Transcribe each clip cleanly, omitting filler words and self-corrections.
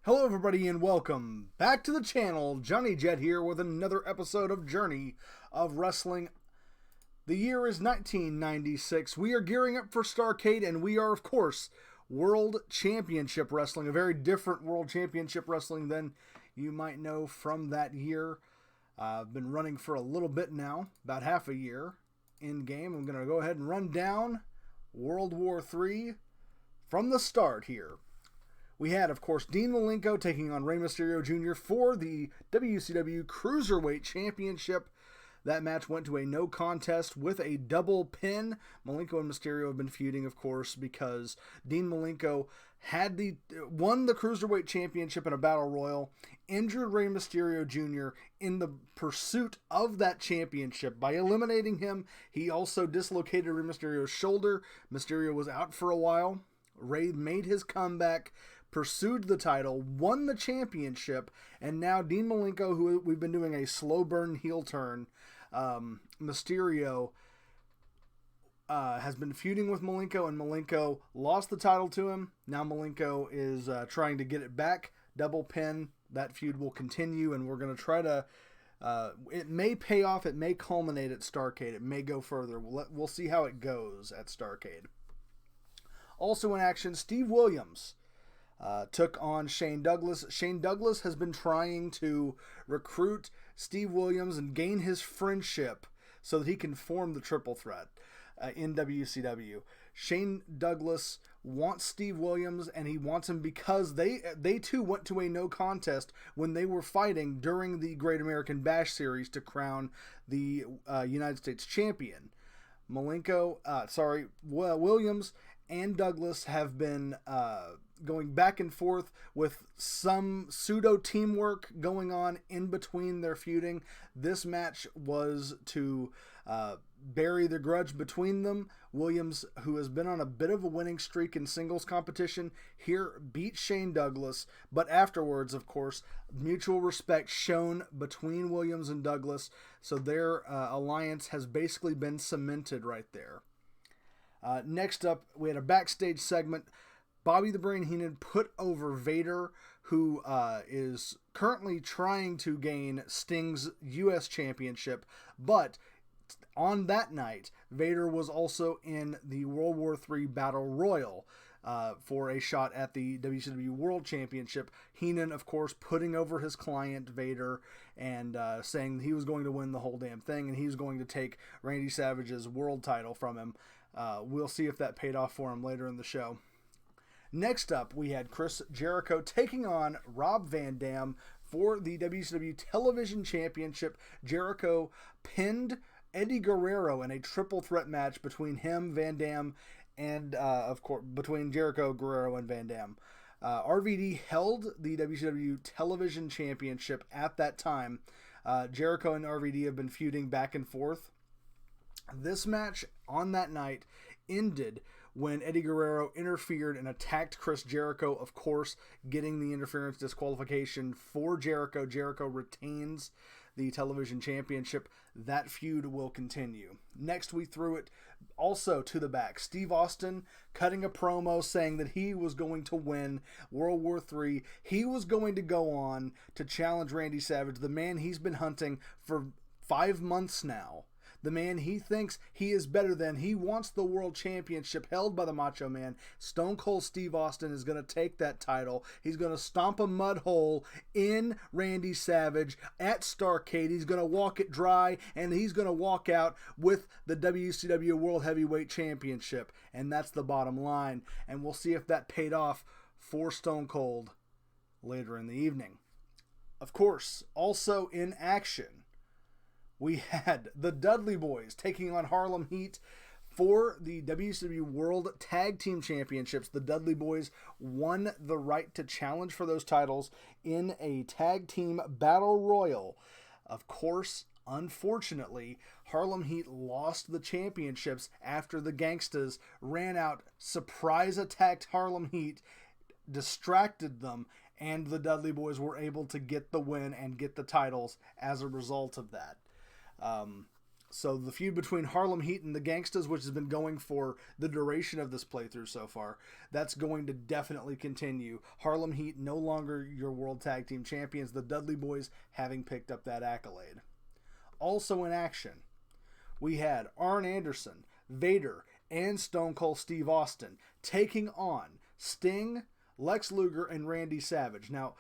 Hello everybody and welcome back to the channel. Johnny Jet here with another episode of Journey of Wrestling. The year is 1996. We are gearing up for Starrcade and we are, of course, World Championship Wrestling. A very different World Championship Wrestling than you might know from that year. I've been running for a little bit now, about half a year in game. I'm going to go ahead and run down World War III from the start here. We had, of course, Dean Malenko taking on Rey Mysterio Jr. for the WCW Cruiserweight Championship. That match went to a no contest with a double pin. Malenko and Mysterio have been feuding, of course, because Dean Malenko had won the Cruiserweight Championship in a Battle Royal, injured Rey Mysterio Jr. in the pursuit of that championship. By eliminating him, he also dislocated Rey Mysterio's shoulder. Mysterio was out for a while. Rey made his comeback, pursued the title, won the championship, and now Dean Malenko, who we've been doing a slow burn heel turn, Mysterio has been feuding with Malenko, and Malenko lost the title to him. Now Malenko is trying to get it back. Double pin. That feud will continue, and we're going to try to... it may pay off. It may culminate at Starrcade. It may go further. We'll see how it goes at Starrcade. Also in action, Steve Williams took on Shane Douglas. Shane Douglas has been trying to recruit Steve Williams and gain his friendship so that he can form the triple threat in WCW. Shane Douglas wants Steve Williams, and he wants him because they too went to a no contest when they were fighting during the Great American Bash Series to crown the United States champion. Williams and Douglas have been going back and forth with some pseudo teamwork going on in between their feuding. This match was to bury the grudge between them. Williams, who has been on a bit of a winning streak in singles competition, here beat Shane Douglas, but afterwards, of course, mutual respect shown between Williams and Douglas, so their alliance has basically been cemented right there. Next up, we had a backstage segment. Bobby the Brain Heenan put over Vader, who is currently trying to gain Sting's U.S. Championship, but on that night, Vader was also in the World War III Battle Royal for a shot at the WCW World Championship. Heenan, of course, putting over his client, Vader, and saying he was going to win the whole damn thing, and he was going to take Randy Savage's world title from him. We'll see if that paid off for him later in the show. Next up, we had Chris Jericho taking on Rob Van Dam for the WCW Television Championship. Jericho pinned Eddie Guerrero in a triple threat match between him, Van Dam, and, of course, between Jericho, Guerrero, and Van Dam. RVD held the WCW Television Championship at that time. Jericho and RVD have been feuding back and forth. This match on that night ended when Eddie Guerrero interfered and attacked Chris Jericho, of course, getting the interference disqualification for Jericho. Jericho retains the television championship. That feud will continue. Next, we threw it also to the back. Steve Austin cutting a promo saying that he was going to win World War III. He was going to go on to challenge Randy Savage, the man he's been hunting for 5 months now. The man he thinks he is better than. He wants the world championship held by the Macho Man. Stone Cold Steve Austin is going to take that title. He's going to stomp a mud hole in Randy Savage at Starrcade. He's going to walk it dry, and he's going to walk out with the WCW World Heavyweight Championship. And that's the bottom line. And we'll see if that paid off for Stone Cold later in the evening. Of course, also in action, we had the Dudley Boys taking on Harlem Heat for the WCW World Tag Team Championships. The Dudley Boys won the right to challenge for those titles in a tag team battle royal. Of course, unfortunately, Harlem Heat lost the championships after the Gangstas ran out, surprise attacked Harlem Heat, distracted them, and the Dudley Boys were able to get the win and get the titles as a result of that. So the feud between Harlem Heat and the Gangstas, which has been going for the duration of this playthrough so far, that's going to definitely continue. Harlem Heat no longer your World Tag Team Champions, the Dudley Boys having picked up that accolade. Also in action, we had Arn Anderson, Vader, and Stone Cold Steve Austin taking on Sting, Lex Luger, and Randy Savage. Now,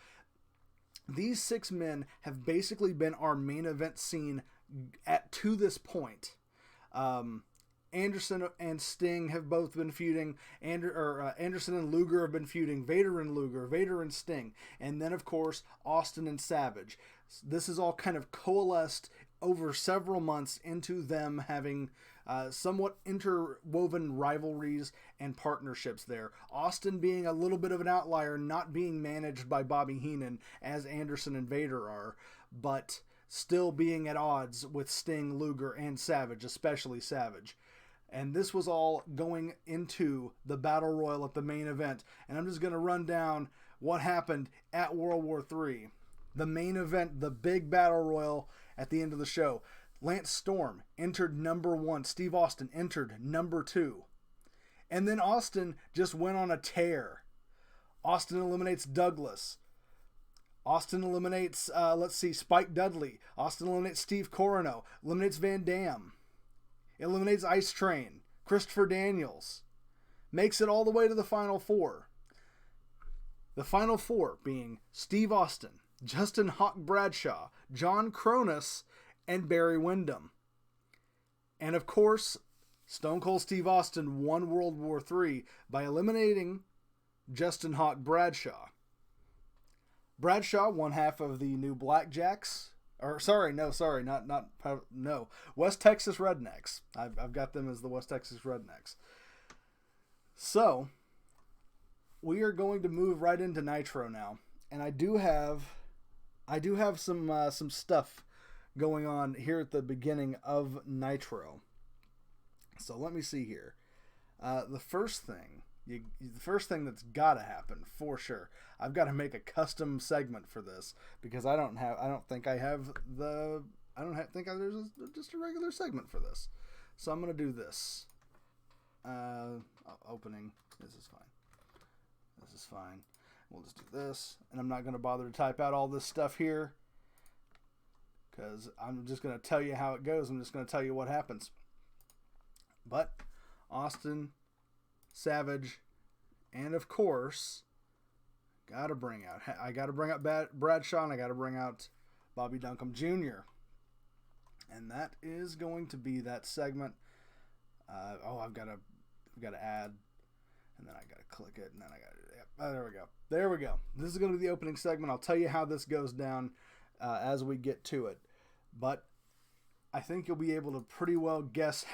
these 6 men have basically been our main event scene to this point. Anderson and Sting have both been feuding. Anderson and Luger have been feuding. Vader and Luger, Vader and Sting, and then of course Austin and Savage. This is all kind of coalesced over several months into them having somewhat interwoven rivalries and partnerships there. Austin being a little bit of an outlier, not being managed by Bobby Heenan as Anderson and Vader are, but still being at odds with Sting, Luger, and Savage, especially Savage. And this was all going into the Battle Royal at the main event. And I'm just going to run down what happened at World War III. The main event, the big Battle Royal at the end of the show. Lance Storm entered number 1. Steve Austin entered number 2. And then Austin just went on a tear. Austin eliminates Douglas. Austin eliminates, Spike Dudley. Austin eliminates Steve Corino. Eliminates Van Dam. Eliminates Ice Train. Christopher Daniels. Makes it all the way to the Final 4. The Final 4 being Steve Austin, Justin Hawk Bradshaw, John Kronus, and Barry Windham. And of course, Stone Cold Steve Austin won World War III by eliminating Justin Hawk Bradshaw. Bradshaw, one half of the new Blackjacks. West Texas Rednecks. I've got them as the West Texas Rednecks. So, we are going to move right into Nitro now. And I do have some stuff going on here at the beginning of Nitro. So let me see here. The first thing that's got to happen for sure. I've got to make a custom segment for this because there's just a regular segment for this. So I'm going to do this. Opening. This is fine. We'll just do this. And I'm not going to bother to type out all this stuff here because I'm just going to tell you how it goes. I'm just going to tell you what happens. But Austin, Savage, and of course, I got to bring out Bradshaw, and I got to bring out Bobby Duncombe Jr. And that is going to be that segment. I've got to add, and then I got to click it, and then I got to. There we go. This is going to be the opening segment. I'll tell you how this goes down as we get to it, but I think you'll be able to pretty well guess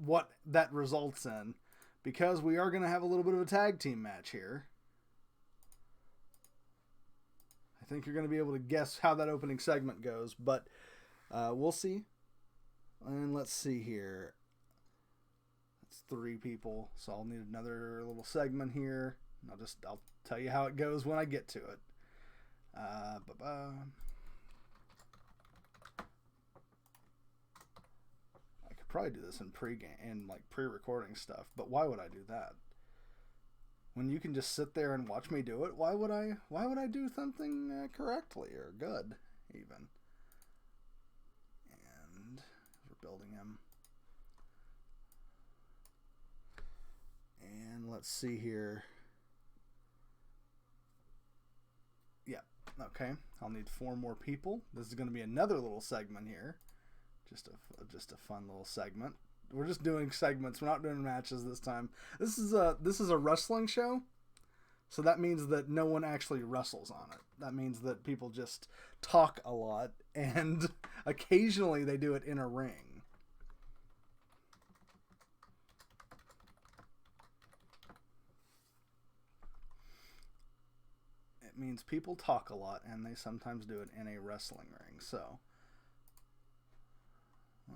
what that results in, because we are going to have a little bit of a tag team match here. I think you're going to be able to guess how that opening segment goes, but we'll see. And let's see here. It's 3 people, so I'll need another little segment here. I'll tell you how it goes when I get to it. I could probably do this in pre-game and like pre-recording stuff, but why would I do that? When you can just sit there and watch me do it, why would I do something correctly or good even? And we're building him. And let's see here. Yeah, okay. I'll need 4 more people. This is going to be another little segment here. Just a fun little segment. We're just doing segments. We're not doing matches this time. This is a wrestling show, so that means that no one actually wrestles on it. That means that people just talk a lot, and occasionally they do it in a ring. It means people talk a lot, and they sometimes do it in a wrestling ring. So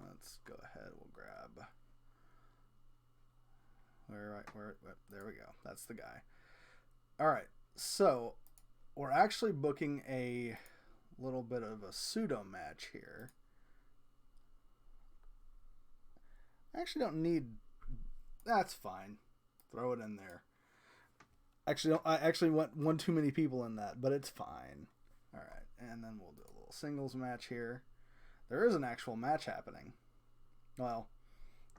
let's go ahead. We'll grab. Where there we go. That's the guy. All right. So we're actually booking a little bit of a pseudo match here. I actually don't need... That's fine. Throw it in there. Actually, I actually went one too many people in that, but it's fine. All right, and then we'll do a little singles match here. There is an actual match happening. Well,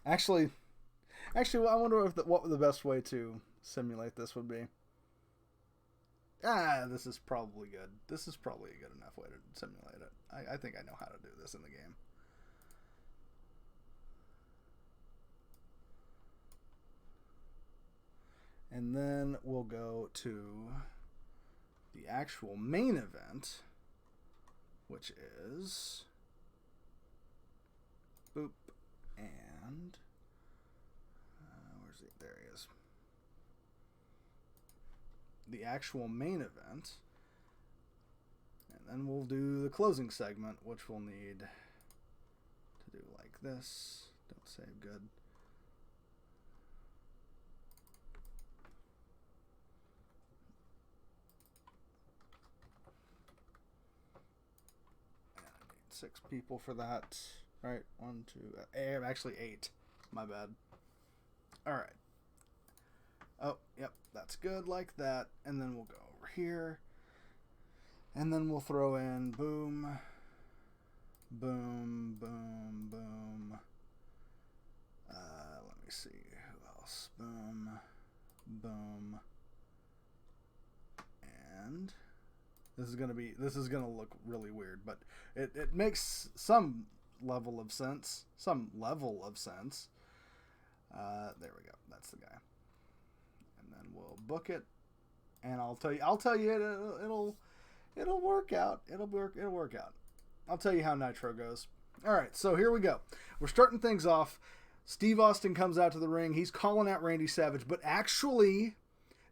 actually, I wonder what the best way to simulate this would be. This is probably good. This is probably a good enough way to simulate it. I think I know how to do this in the game. And then we'll go to the actual main event, which is... Boop. And... where's he? There he is. The actual main event. And then we'll do the closing segment, which we'll need to do like this. Don't save good. Six people for that. Right, 1, 2, actually 8. My bad. Alright. Oh, yep, that's good like that. And then we'll go over here. And then we'll throw in boom, boom, boom, boom. Let me see. Who else? Boom, boom. And... This is gonna look really weird, but it makes some level of sense. There we go. That's the guy. And then we'll book it, and I'll tell you it'll work out. It'll work out. I'll tell you how Nitro goes. All right, so here we go. We're starting things off. Steve Austin comes out to the ring. He's calling out Randy Savage, but actually,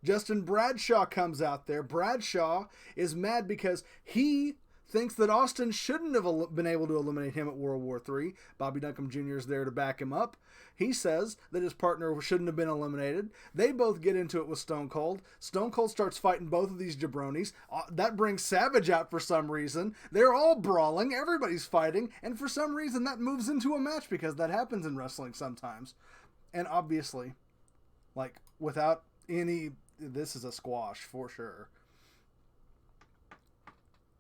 Justin Bradshaw comes out there. Bradshaw is mad because he thinks that Austin shouldn't have been able to eliminate him at World War III. Bobby Duncombe Jr. is there to back him up. He says that his partner shouldn't have been eliminated. They both get into it with Stone Cold. Stone Cold starts fighting both of these jabronis. That brings Savage out for some reason. They're all brawling. Everybody's fighting. And for some reason, that moves into a match because that happens in wrestling sometimes. And obviously, like, without any... This is a squash for sure.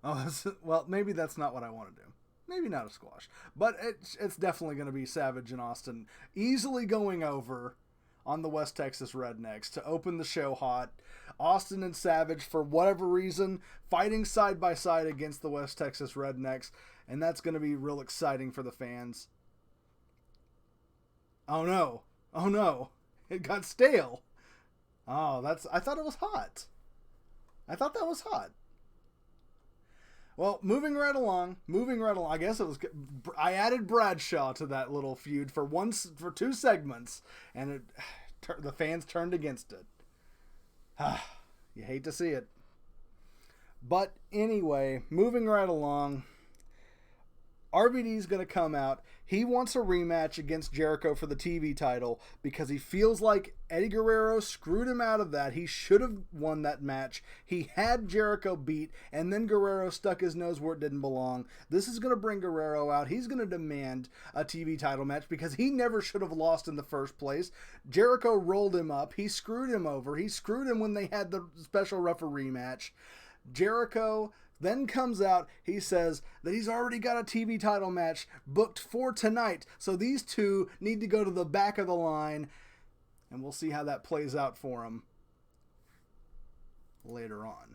Oh, well, maybe that's not what I want to do. Maybe not a squash. But it's definitely going to be Savage and Austin easily going over on the West Texas Rednecks to open the show hot. Austin and Savage, for whatever reason, fighting side by side against the West Texas Rednecks. And that's going to be real exciting for the fans. Oh no. Oh no. It got stale. Oh, I thought it was hot. I thought that was hot. Well, moving right along. I guess it was. I added Bradshaw to that little feud for 2 segments, and the fans turned against it. You hate to see it. But anyway, moving right along. RVD's going to come out. He wants a rematch against Jericho for the TV title because he feels like Eddie Guerrero screwed him out of that. He should have won that match. He had Jericho beat, and then Guerrero stuck his nose where it didn't belong. This is going to bring Guerrero out. He's going to demand a TV title match because he never should have lost in the first place. Jericho rolled him up. He screwed him over. He screwed him when they had the special referee match. Jericho then comes out, he says that he's already got a TV title match booked for tonight. So these two need to go to the back of the line, and we'll see how that plays out for him later on.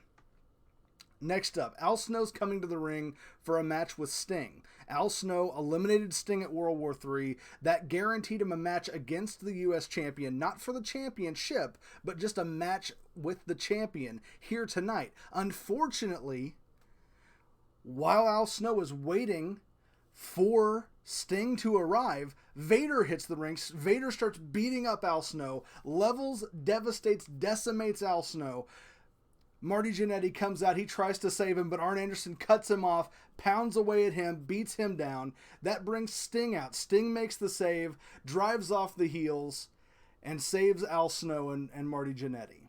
Next up, Al Snow's coming to the ring for a match with Sting. Al Snow eliminated Sting at World War III. That guaranteed him a match against the U.S. champion, not for the championship, but just a match with the champion here tonight. Unfortunately, while Al Snow is waiting for Sting to arrive, Vader hits the ring. Vader starts beating up Al Snow, levels, devastates, decimates Al Snow. Marty Jannetty comes out. He tries to save him, but Arn Anderson cuts him off, pounds away at him, beats him down. That brings Sting out. Sting makes the save, drives off the heels, and saves Al Snow and Marty Jannetty.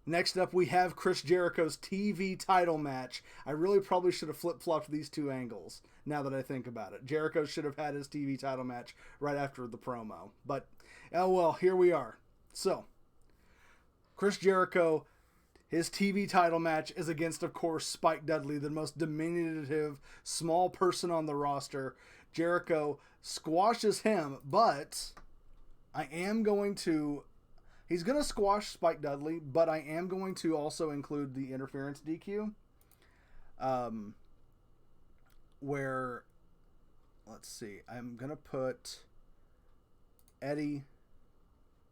Next up, we have Chris Jericho's TV title match. I really probably should have flip-flopped these two angles, now that I think about it. Jericho should have had his TV title match right after the promo. But, oh well, here we are. So, Chris Jericho, his TV title match is against, of course, Spike Dudley, the most diminutive, small person on the roster. Jericho squashes him, but he's going to squash Spike Dudley, but I am going to also include the interference DQ. Where, let's see, I'm going to put Eddie.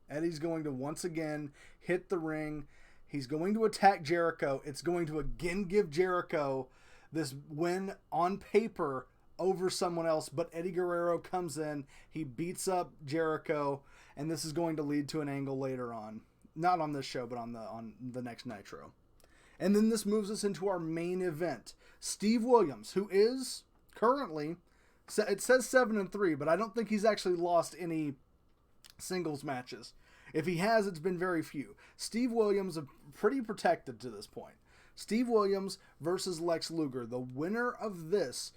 Eddie's going to once again hit the ring. He's going to attack Jericho. It's going to again give Jericho this win on paper over someone else, but Eddie Guerrero comes in. He beats up Jericho, and this is going to lead to an angle later on. Not on this show, but on the next Nitro. And then this moves us into our main event. Steve Williams, who is currently, it says 7-3, but I don't think he's actually lost any singles matches. If he has, it's been very few. Steve Williams is pretty protected to this point. Steve Williams versus Lex Luger. The winner of this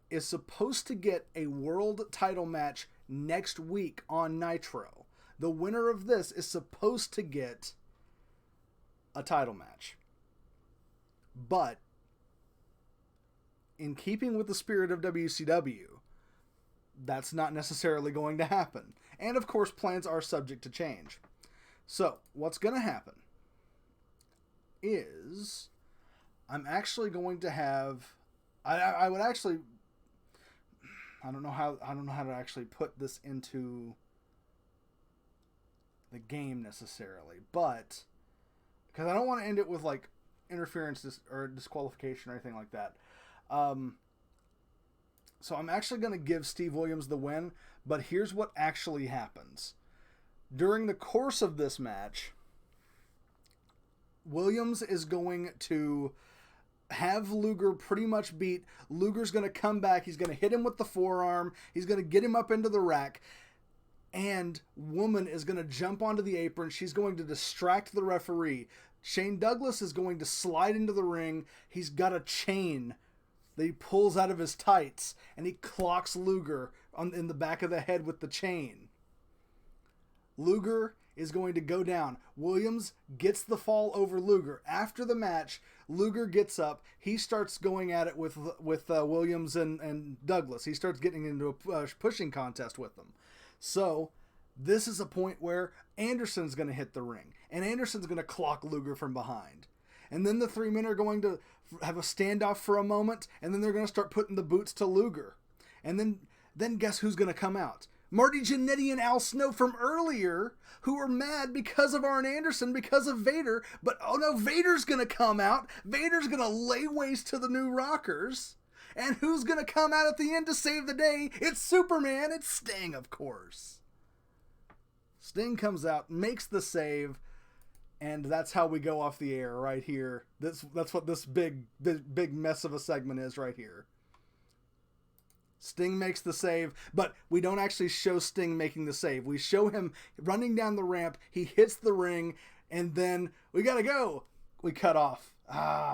is supposed to get a world title match next week on Nitro. The winner of this is supposed to get a title match. But, in keeping with the spirit of WCW, that's not necessarily going to happen. And of course, plans are subject to change. So, what's going to happen is I'm actually going to have I would actually I don't know how to actually put this into the game necessarily, but because I don't want to end it with like interference or disqualification or anything like that. So I'm actually going to give Steve Williams the win, but here's what actually happens. During the course of this match, Williams is going to have Luger pretty much beat. Luger's going to come back. He's going to hit him with the forearm. He's going to get him up into the rack. And Woman is going to jump onto the apron. She's going to distract the referee. Shane Douglas is going to slide into the ring. He's got a chain that he pulls out of his tights, and he clocks Luger in the back of the head with the chain. Luger is going to go down. Williams gets the fall over Luger. After the match, Luger gets up. He starts going at it with Williams and Douglas. He starts getting into a pushing contest with them. So this is a point where Anderson's going to hit the ring, and Anderson's going to clock Luger from behind. And then the three men are going to have a standoff for a moment, and then they're going to start putting the boots to Luger. And then guess who's going to come out? Marty Jannetty and Al Snow from earlier, who were mad because of Arn Anderson, because of Vader. But oh no, Vader's going to come out. Vader's going to lay waste to the New Rockers. And who's going to come out at the end to save the day? It's Superman. It's Sting, of course. Sting comes out, makes the save, and that's how we go off the air right here. That's what this big mess of a segment is right here. Sting makes the save, but we don't actually show Sting making the save. We show him running down the ramp. He hits the ring, and then we gotta go. We cut off.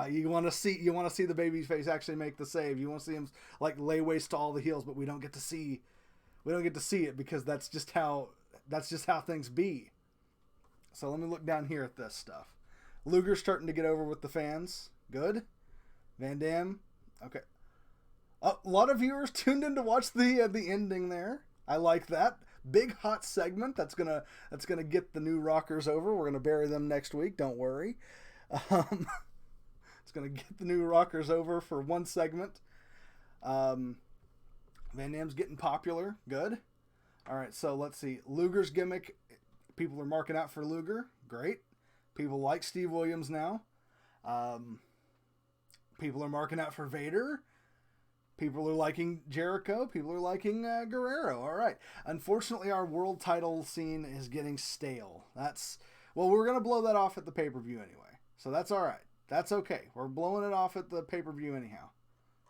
You want to see the babyface actually make the save. You want to see him like lay waste to all the heels, but we don't get to see it because that's just how things be. So let me look down here at this stuff. Luger's starting to get over with the fans. Good. Van Dam. Okay. A lot of viewers tuned in to watch the ending there. I like that. Big hot segment. That's gonna get the New Rockers over. We're gonna bury them next week. Don't worry. It's gonna get the New Rockers over for one segment. Van Dam's getting popular. Good. All right. So let's see. Luger's gimmick. People are marking out for Luger. Great. People like Steve Williams now. People are marking out for Vader. People are liking Jericho. People are liking Guerrero. All right. Unfortunately, our world title scene is getting stale. We're going to blow that off at the pay-per-view anyway. So that's all right. That's okay. We're blowing it off at the pay-per-view anyhow.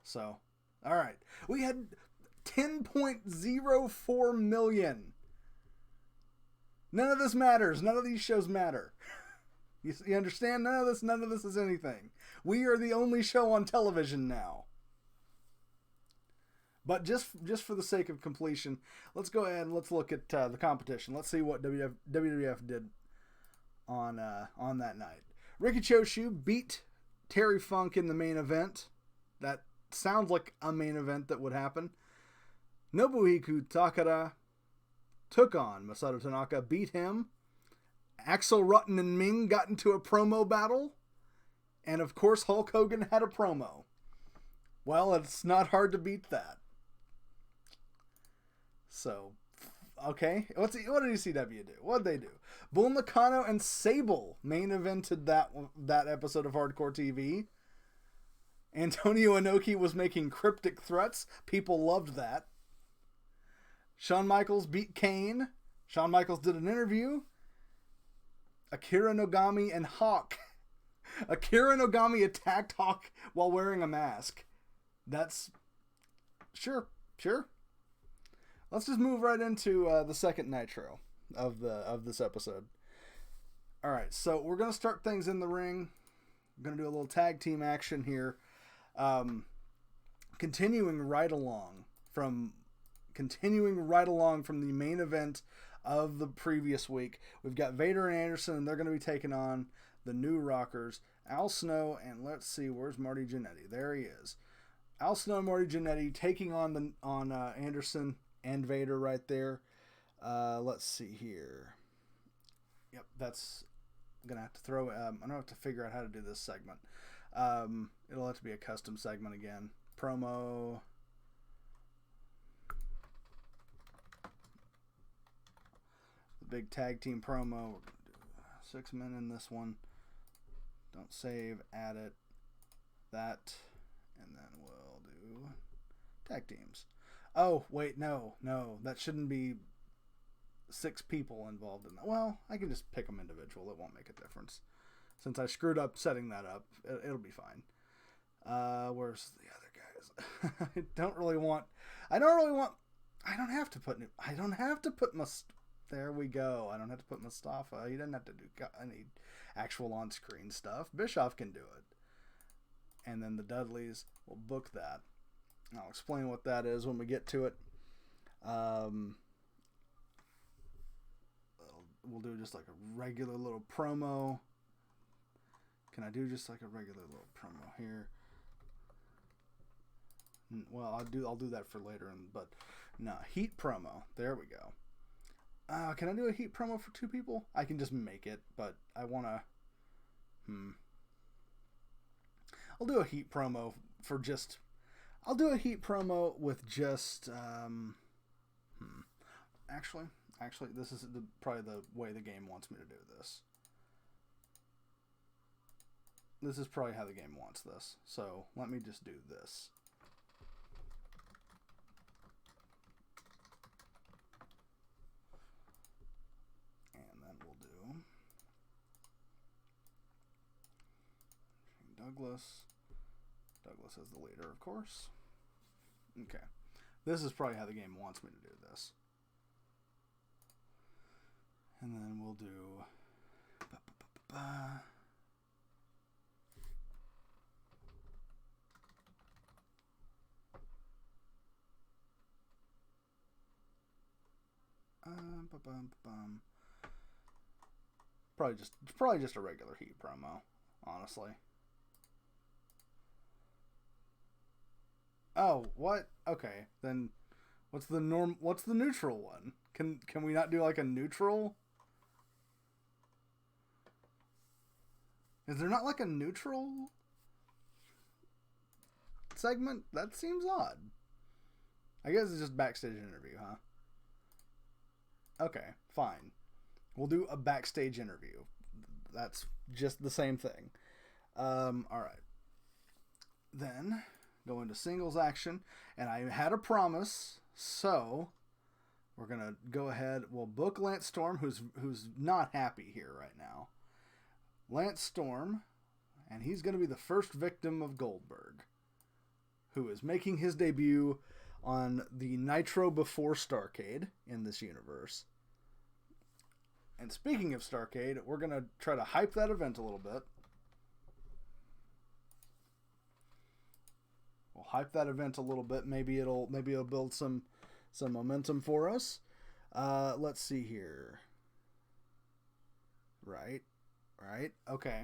So, all right. We had 10.04 million. None of this matters. None of these shows matter. You understand? None of this is anything. We are the only show on television now. But just for the sake of completion, let's go ahead and let's look at the competition. Let's see what WWF did on that night. Riki Choshu beat Terry Funk in the main event. That sounds like a main event that would happen. Nobuhiko Takara took on Masato Tanaka, beat him. Axel Rutten and Ming got into a promo battle. And of course, Hulk Hogan had a promo. Well, it's not hard to beat that. So, okay. What did ECW do? What did they do? Bull Nakano and Sable main evented that episode of Hardcore TV. Antonio Inoki was making cryptic threats. People loved that. Shawn Michaels beat Kane. Shawn Michaels did an interview. Akira Nogami and Hawk. Akira Nogami attacked Hawk while wearing a mask. That's... Sure. Let's just move right into the second Nitro of this episode. Alright, so we're going to start things in the ring. I'm going to do a little tag team action here. Continuing right along from the main event of the previous week. We've got Vader and Anderson, and they're going to be taking on the New Rockers, Al Snow, and let's see, where's Marty Jannetty? There he is. Al Snow and Marty Jannetty taking on Anderson and Vader right there. Let's see here. Yep, that's I'm gonna have to throw. I'm gonna have to figure out how to do this segment. It'll have to be a custom segment again. Promo. The big tag team promo. We're gonna do 6 men in this one. Don't save. Add it. That, and then we'll do tag teams. Oh wait, no, that shouldn't be 6 people involved in that. Well, I can just pick them individual. It won't make a difference. Since I screwed up setting that up, it'll be fine. Where's the other guys? I don't have to put there we go. I don't have to put Mustafa. He doesn't have to do any actual on-screen stuff. Bischoff can do it. And then the Dudleys will book that. I'll explain what that is when we get to it. We'll do just like a regular little promo. Can I do just like a regular little promo here? Well, I'll do that for later, but no, heat promo. There we go. Can I do a heat promo for 2 people? I can just make it, but I want to... I'll do a heat promo for just... I'll do a heat promo with just... Actually, this is probably the way the game wants me to do this. This is probably how the game wants this. So, let me just do this. And then we'll do... Douglas is the leader, of course. Okay. This is probably how the game wants me to do this. And then we'll do... Probably just a regular heat promo, honestly. Oh, what? Okay, then what's the neutral one? Can we not do like a neutral? Is there not like a neutral segment? That seems odd. I guess it's just backstage interview, huh? Okay, fine. We'll do a backstage interview. That's just the same thing. Alright. Then, go into singles action. And I had a promise, so we're going to go ahead. We'll book Lance Storm, who's not happy here right now. Lance Storm, and he's going to be the first victim of Goldberg, who is making his debut on the Nitro before Starrcade in this universe. And speaking of Starrcade, we're going to try to hype that event a little bit. We'll hype that event a little bit. Maybe it'll build some momentum for us. Let's see here. Right. Okay.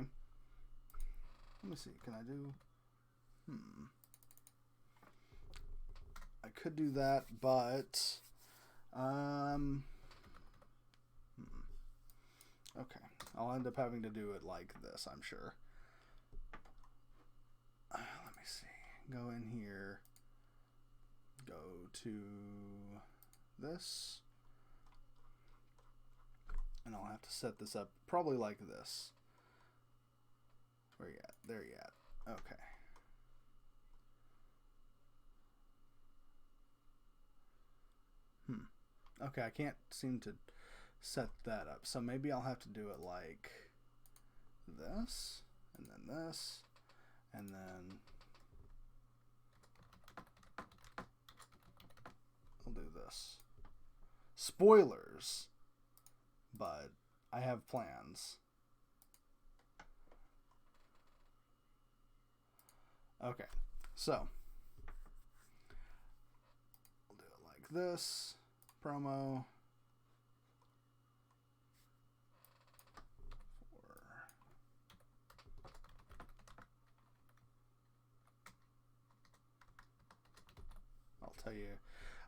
Let me see. Can I do... I could do that, but... Okay. I'll end up having to do it like this, I'm sure. Let me see. Go in here. Go to this. And I'll have to set this up probably like this. Where you at? There you at. Okay. Okay, I can't seem to set that up. So maybe I'll have to do it like this, and then this, and then I'll do this. Spoilers, but I have plans. Okay, so I'll do it like this. Promo.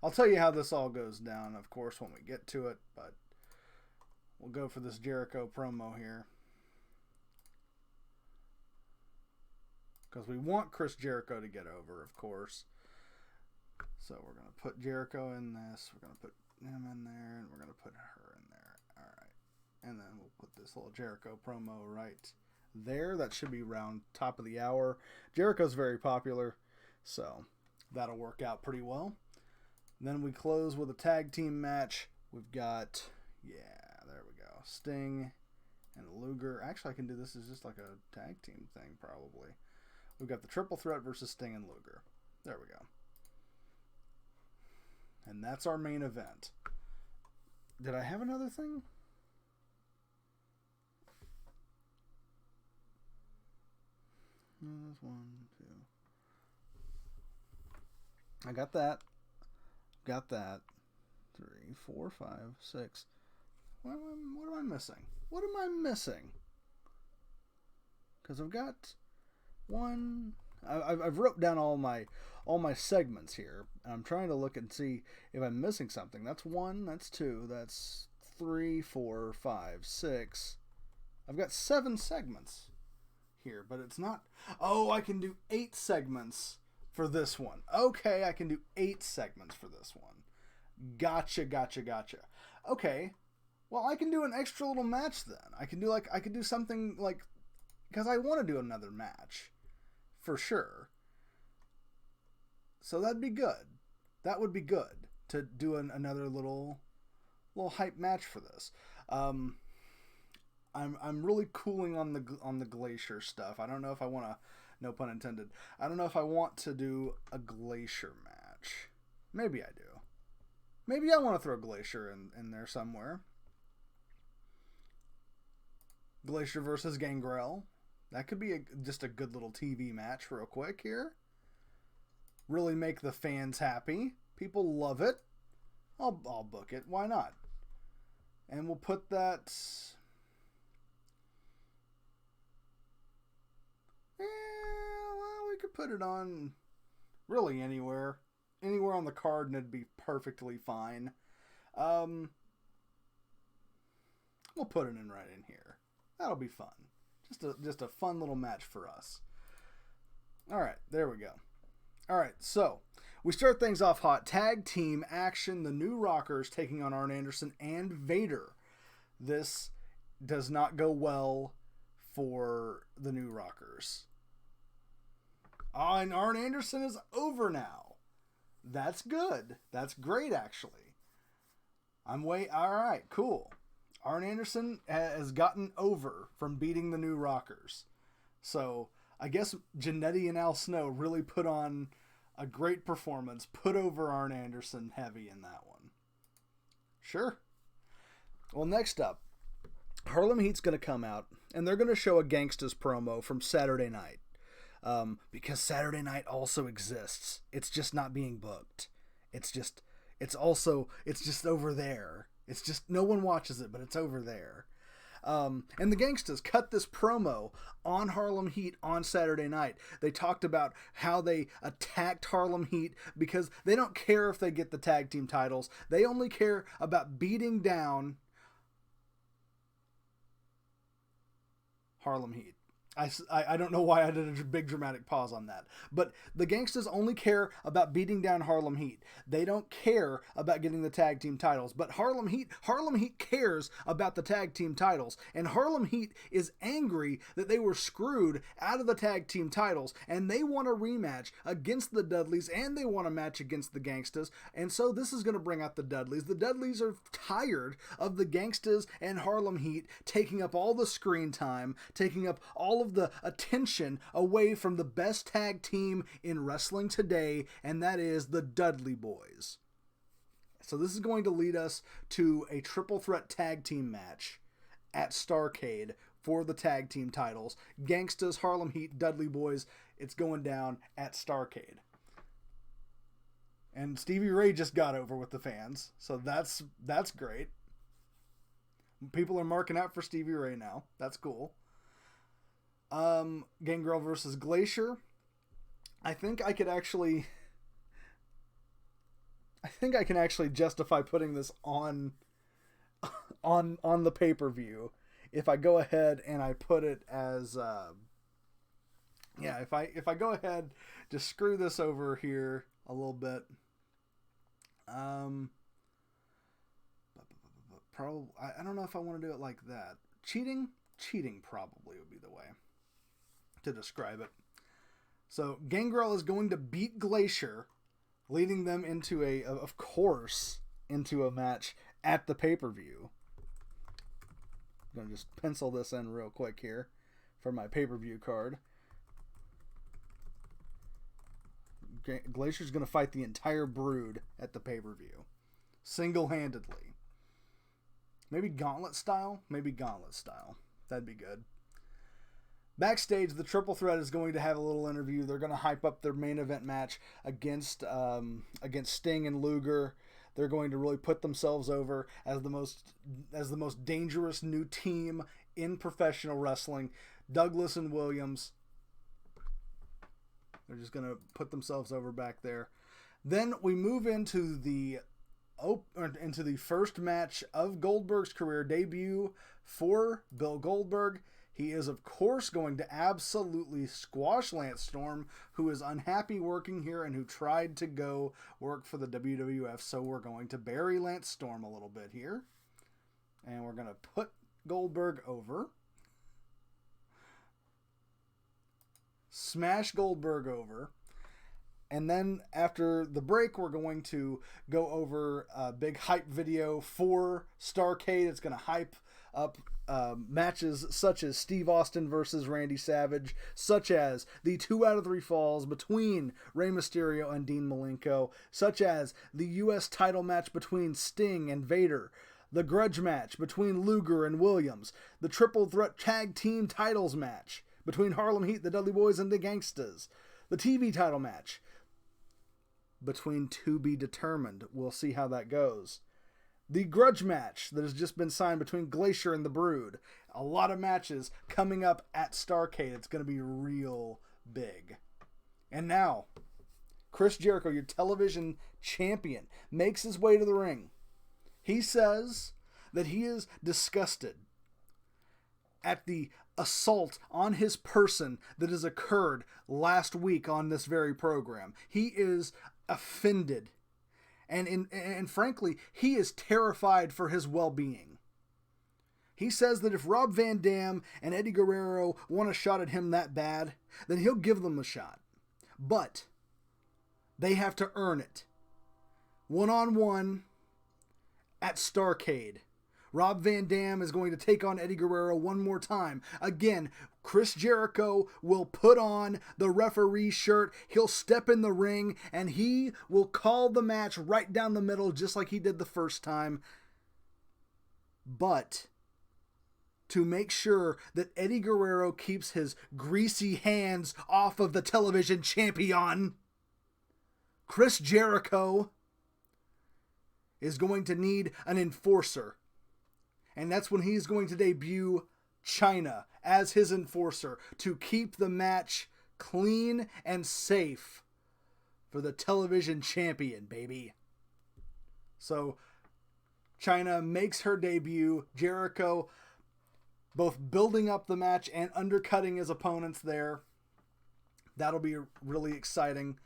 I'll tell you how this all goes down, of course, when we get to it, but we'll go for this Jericho promo here. Because we want Chris Jericho to get over, of course. So we're going to put Jericho in this. We're going to put him in there, and we're going to put her in there. All right. And then we'll put this little Jericho promo right there. That should be around top of the hour. Jericho's very popular, so that'll work out pretty well. And then we close with a tag team match. We've got, there we go, Sting and Luger. Actually, I can do this as just like a tag team thing, probably. We've got the triple threat versus Sting and Luger. There we go. And that's our main event. Did I have another thing? There's 1, 2. I got that. Got that. 3, 4, 5, 6. What am I missing? What am I missing? Because I've got one. I've wrote down all my segments here. I'm trying to look and see if I'm missing something. That's 1. That's 2. That's 3, 4, 5, 6. I've got 7 segments here, but it's not. Oh, I can do 8 segments for this one. Okay, I can do 8 segments for this one. Gotcha. Okay, well, I can do an extra little match then. I could do something like, because I want to do another match for sure. So that'd be good. That would be good to do another little hype match for this. I'm really cooling on the Glacier stuff. I don't know if I want to, no pun intended, I don't know if I want to do a Glacier match. Maybe I do. Maybe I want to throw Glacier in there somewhere. Glacier versus Gangrel. That could be just a good little TV match real quick here. Really make the fans happy. People love it. I'll book it. Why not? And we'll put that... well, we could put it on really anywhere. Anywhere on the card and it'd be perfectly fine. We'll put it right in here. That'll be fun. Just a fun little match for us. All right, there we go. All right, so we start things off hot. Tag team action. The New Rockers taking on Arn Anderson and Vader. This does not go well for the New Rockers. Oh, and Arn Anderson is over now. That's good. That's great, actually. All right, cool. Arn Anderson has gotten over from beating the New Rockers. So I guess Jannetty and Al Snow really put on a great performance, put over Arn Anderson heavy in that one. Sure. Well, next up, Harlem Heat's going to come out, and they're going to show a Gangsta's promo from Saturday night. Because Saturday night also exists. It's just not being booked. It's just over there. It's just, no one watches it, but it's over there. And the Gangstas cut this promo on Harlem Heat on Saturday night. They talked about how they attacked Harlem Heat because they don't care if they get the tag team titles. They only care about beating down Harlem Heat. I don't know why I did a big dramatic pause on that. But the Gangstas only care about beating down Harlem Heat. They don't care about getting the tag team titles. But Harlem Heat cares about the tag team titles. And Harlem Heat is angry that they were screwed out of the tag team titles. And they want a rematch against the Dudleys, and they want a match against the Gangstas. And so this is going to bring out the Dudleys. The Dudleys are tired of the Gangstas and Harlem Heat taking up all the screen time, taking up all of the attention away from the best tag team in wrestling today, and that is the Dudley Boys. So this is going to lead us to a triple threat tag team match at Starrcade for the tag team titles. Gangstas, Harlem Heat, Dudley Boys. It's going down at Starrcade. And Stevie Ray just got over with the fans, so that's great. People are marking out for Stevie Ray now. That's cool. Gangrel versus Glacier. I think I can actually justify putting this on the pay-per-view if I go ahead and I put it as if I go ahead, just screw this over here a little bit. Probably, I don't know if I want to do it like that. Cheating probably would be the way to describe it. So Gangrel is going to beat Glacier, leading them into a match at the pay-per-view. I'm going to just pencil this in real quick here for my pay-per-view card. Glacier's going to fight the entire Brood at the pay-per-view. Single-handedly. Maybe gauntlet style? That'd be good. Backstage, the Triple Threat is going to have a little interview. They're going to hype up their main event match against Sting and Luger. They're going to really put themselves over as the most dangerous new team in professional wrestling. Douglas and Williams. They're just going to put themselves over back there. Then we move into the first match of Goldberg's career, debut for Bill Goldberg. He is, of course, going to absolutely squash Lance Storm, who is unhappy working here and who tried to go work for the WWF. So we're going to bury Lance Storm a little bit here. And we're going to put Goldberg over. Smash Goldberg over. And then after the break, we're going to go over a big hype video for Starrcade. It's going to hype up matches such as Steve Austin versus Randy Savage, such as the 2 out of 3 falls between Rey Mysterio and Dean Malenko, such as the U.S. title match between Sting and Vader, the grudge match between Luger and Williams, the triple threat tag team titles match between Harlem Heat, the Dudley Boys, and the Gangstas, the TV title match between To Be Determined. We'll see how that goes. The grudge match that has just been signed between Glacier and the Brood. A lot of matches coming up at Starrcade. It's going to be real big. And now, Chris Jericho, your television champion, makes his way to the ring. He says that he is disgusted at the assault on his person that has occurred last week on this very program. He is offended. And frankly, he is terrified for his well-being. He says that if Rob Van Dam and Eddie Guerrero want a shot at him that bad, then he'll give them a shot. But they have to earn it. One-on-one at Starrcade. Rob Van Dam is going to take on Eddie Guerrero one more time. Again, Chris Jericho will put on the referee shirt. He'll step in the ring, and he will call the match right down the middle, just like he did the first time. But to make sure that Eddie Guerrero keeps his greasy hands off of the television champion, Chris Jericho is going to need an enforcer. And that's when he's going to debut Chyna as his enforcer to keep the match clean and safe for the television champion, baby. So Chyna makes her debut. Jericho both building up the match and undercutting his opponents there. That'll be really exciting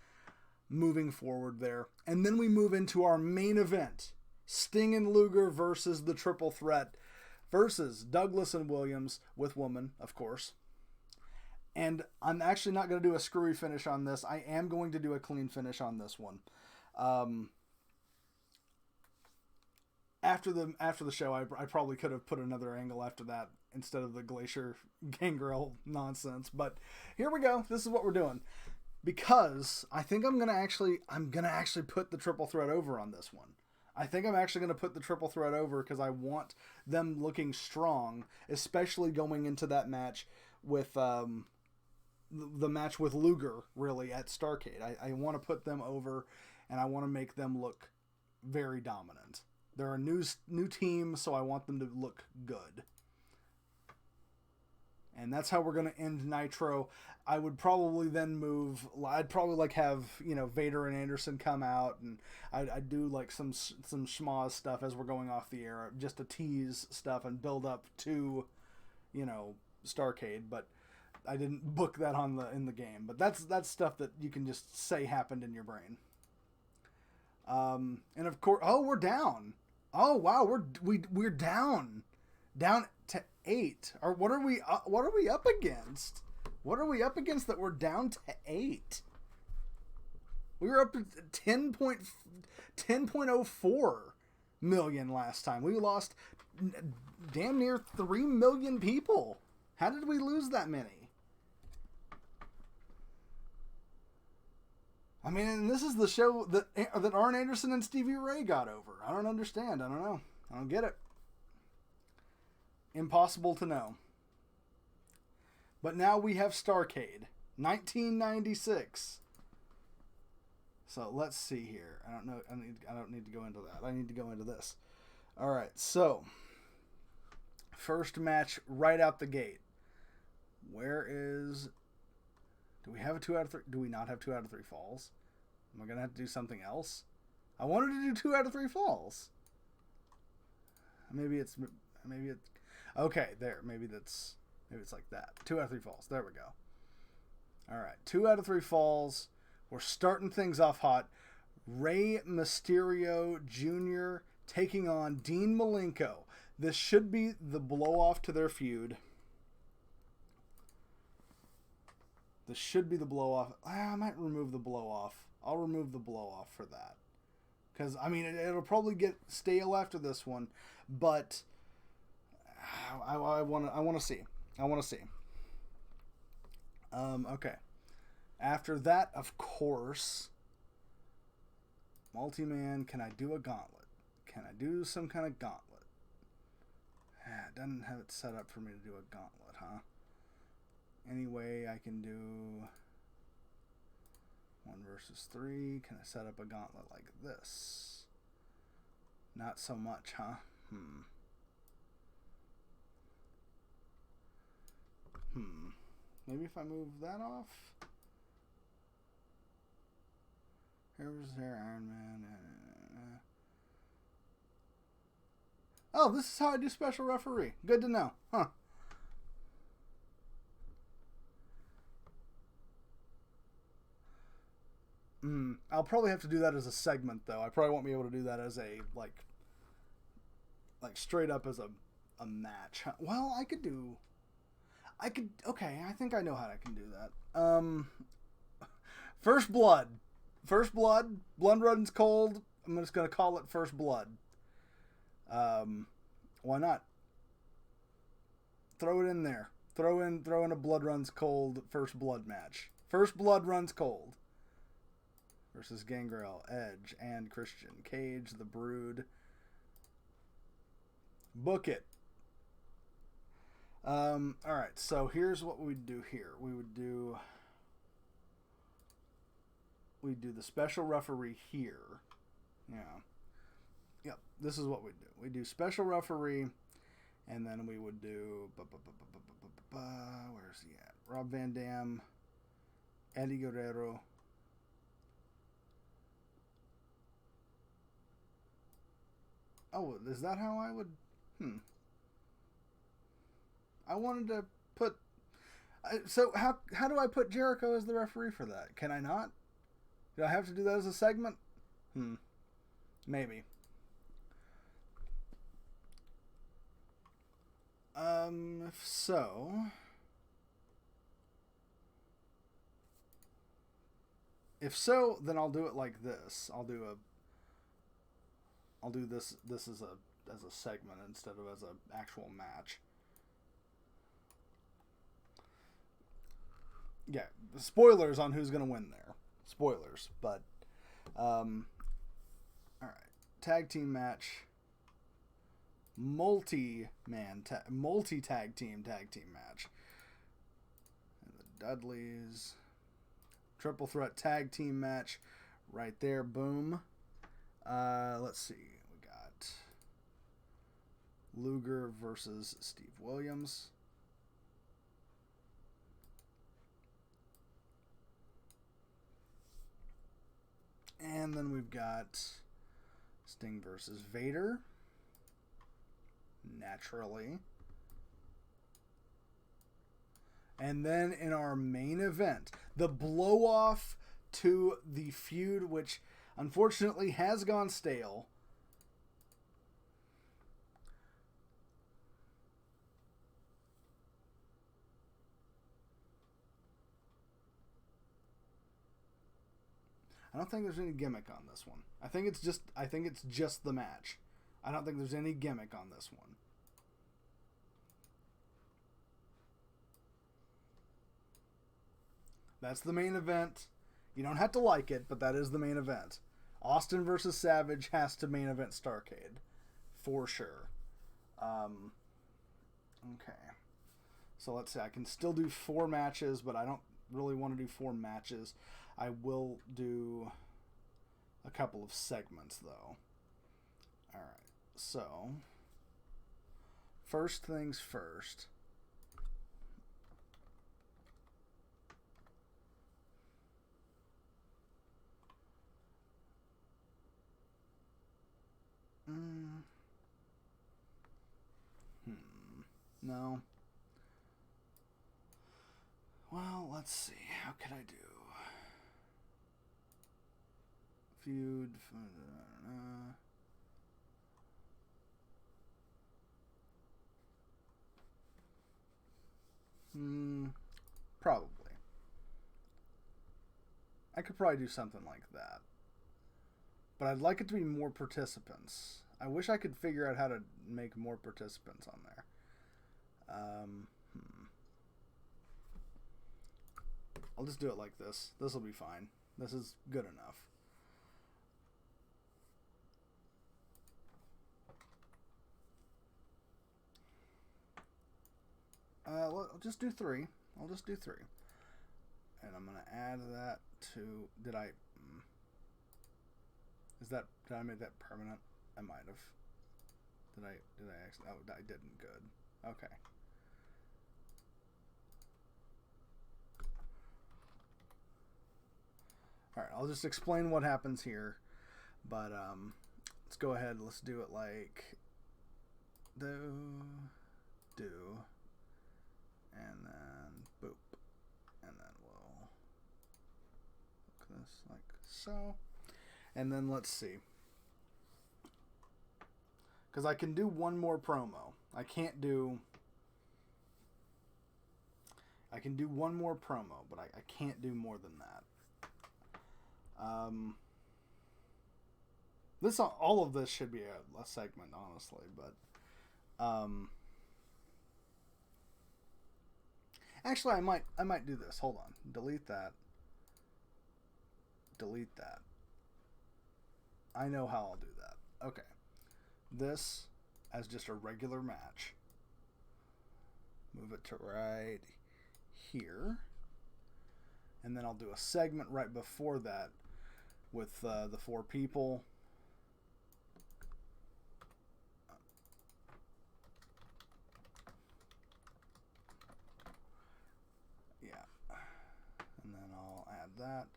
moving forward there. And then we move into our main event. Sting and Luger versus the Triple Threat versus Douglas and Williams with woman, of course. And I'm actually not going to do a screwy finish on this. I am going to do a clean finish on this one. After the show, I probably could have put another angle after that instead of the Glacier Gangrel nonsense. But here we go. This is what we're doing. Because I think I'm gonna actually put the Triple Threat over on this one. I think I'm actually gonna put the Triple Threat over because I want them looking strong, especially going into that match with the match with Luger, really, at Starrcade. I want to put them over, and I want to make them look very dominant. They're a new team, so I want them to look good. And that's how we're going to end Nitro. I would probably then move. I'd probably have Vader and Anderson come out, and I'd do like some schmoz stuff as we're going off the air, just to tease stuff and build up to, Starrcade. But I didn't book that in the game. But that's stuff that you can just say happened in your brain. And of course, we're down. Oh wow, we're down to 8. Or what are we up against? What are we up against that we're down to 8? We were up to 10.04 million last time. We lost damn near 3 million people. How did we lose that many? I mean, and this is the show that Arn Anderson and Stevie Ray got over. I don't understand. I don't know. I don't get it. Impossible to know. But now we have Starrcade, 1996. So let's see here. I don't know. I don't need to go into that. I need to go into this. All right. So first match right out the gate. Where is? Do we have a 2 out of 3? Do we not have 2 out of 3 falls? Am I gonna have to do something else? I wanted to do 2 out of 3 falls. Maybe it's okay. There. Maybe it's like that. 2 out of 3 falls. There we go. All right. 2 out of 3 falls. We're starting things off hot. Rey Mysterio Jr. taking on Dean Malenko. This should be the blow-off to their feud. This should be the blow-off. I might remove the blow-off. I'll remove the blow-off for that. Because, I mean, it'll probably get stale after this one. But I want to see. I want to see. Okay. After that, of course, multi-man, can I do a gauntlet? Can I do some kind of gauntlet? It doesn't have it set up for me to do a gauntlet, huh? Anyway, I can do 1 versus 3. Can I set up a gauntlet like this? Not so much, huh? Maybe if I move that off. Here's their Iron Man. Oh, this is how I do special referee. Good to know. Huh. I'll probably have to do that as a segment, though. I probably won't be able to do that as a, like straight up as a match. Well, okay, I think I know how I can do that. First Blood. First Blood. Blood runs cold. I'm just going to call it First Blood. Why not? Throw it in there. Throw in a Blood runs cold First Blood match. First Blood runs cold. Versus Gangrel, Edge, and Christian Cage, The Brood. Book it. All right, so here's what we'd do here. We'd do the special referee here. Yeah. Yep, this is what we'd do. We'd do special referee, and then we would do... Where's he at? Rob Van Dam, Eddie Guerrero. Oh, is that how I would... I wanted to put... So how do I put Jericho as the referee for that? Can I not? Do I have to do that as a segment? Maybe. If so... If so, then I'll do it like this. I'll do this as a segment instead of as an actual match. Yeah, spoilers on who's gonna win there. Spoilers, but all right. Tag team match. Multi tag team match. And the Dudleys. Triple threat tag team match right there. Boom. Let's see. We got Luger versus Steve Williams. And then we've got Sting versus Vader. Naturally. And then in our main event, the blow-off to the feud, which unfortunately has gone stale. I don't think there's any gimmick on this one. I think it's just the match. I don't think there's any gimmick on this one. That's the main event. You don't have to like it, but that is the main event. Austin versus Savage has to main event Starrcade. For sure. Okay. So let's see. I can still do 4 matches, but I don't really want to do 4 matches. I will do a couple of segments, though. Alright. So, first things first. No. Well, let's see. How could I do? Feud. Probably. I could probably do something like that. But I'd like it to be more participants. I wish I could figure out how to make more participants on there. I'll just do it like this. This will be fine. This is good enough. Well, I'll just do 3. I'll just do 3. And I'm going to add that to... Did I make that permanent? I might have. Did I actually... Oh, I didn't. Good. Okay. Alright, I'll just explain what happens here. But, let's go ahead. Let's do it like... Do... And then boop. And then we'll look this like so. And then let's see. Because I can do one more promo. I can do one more promo, but I can't do more than that. All of this should be a segment, honestly, but actually I might do this. Hold on. Delete that. Delete that. I know how I'll do that. Okay. This as just a regular match. Move it to right here. And then I'll do a segment right before that with the 4 people. Yeah. And then I'll add that.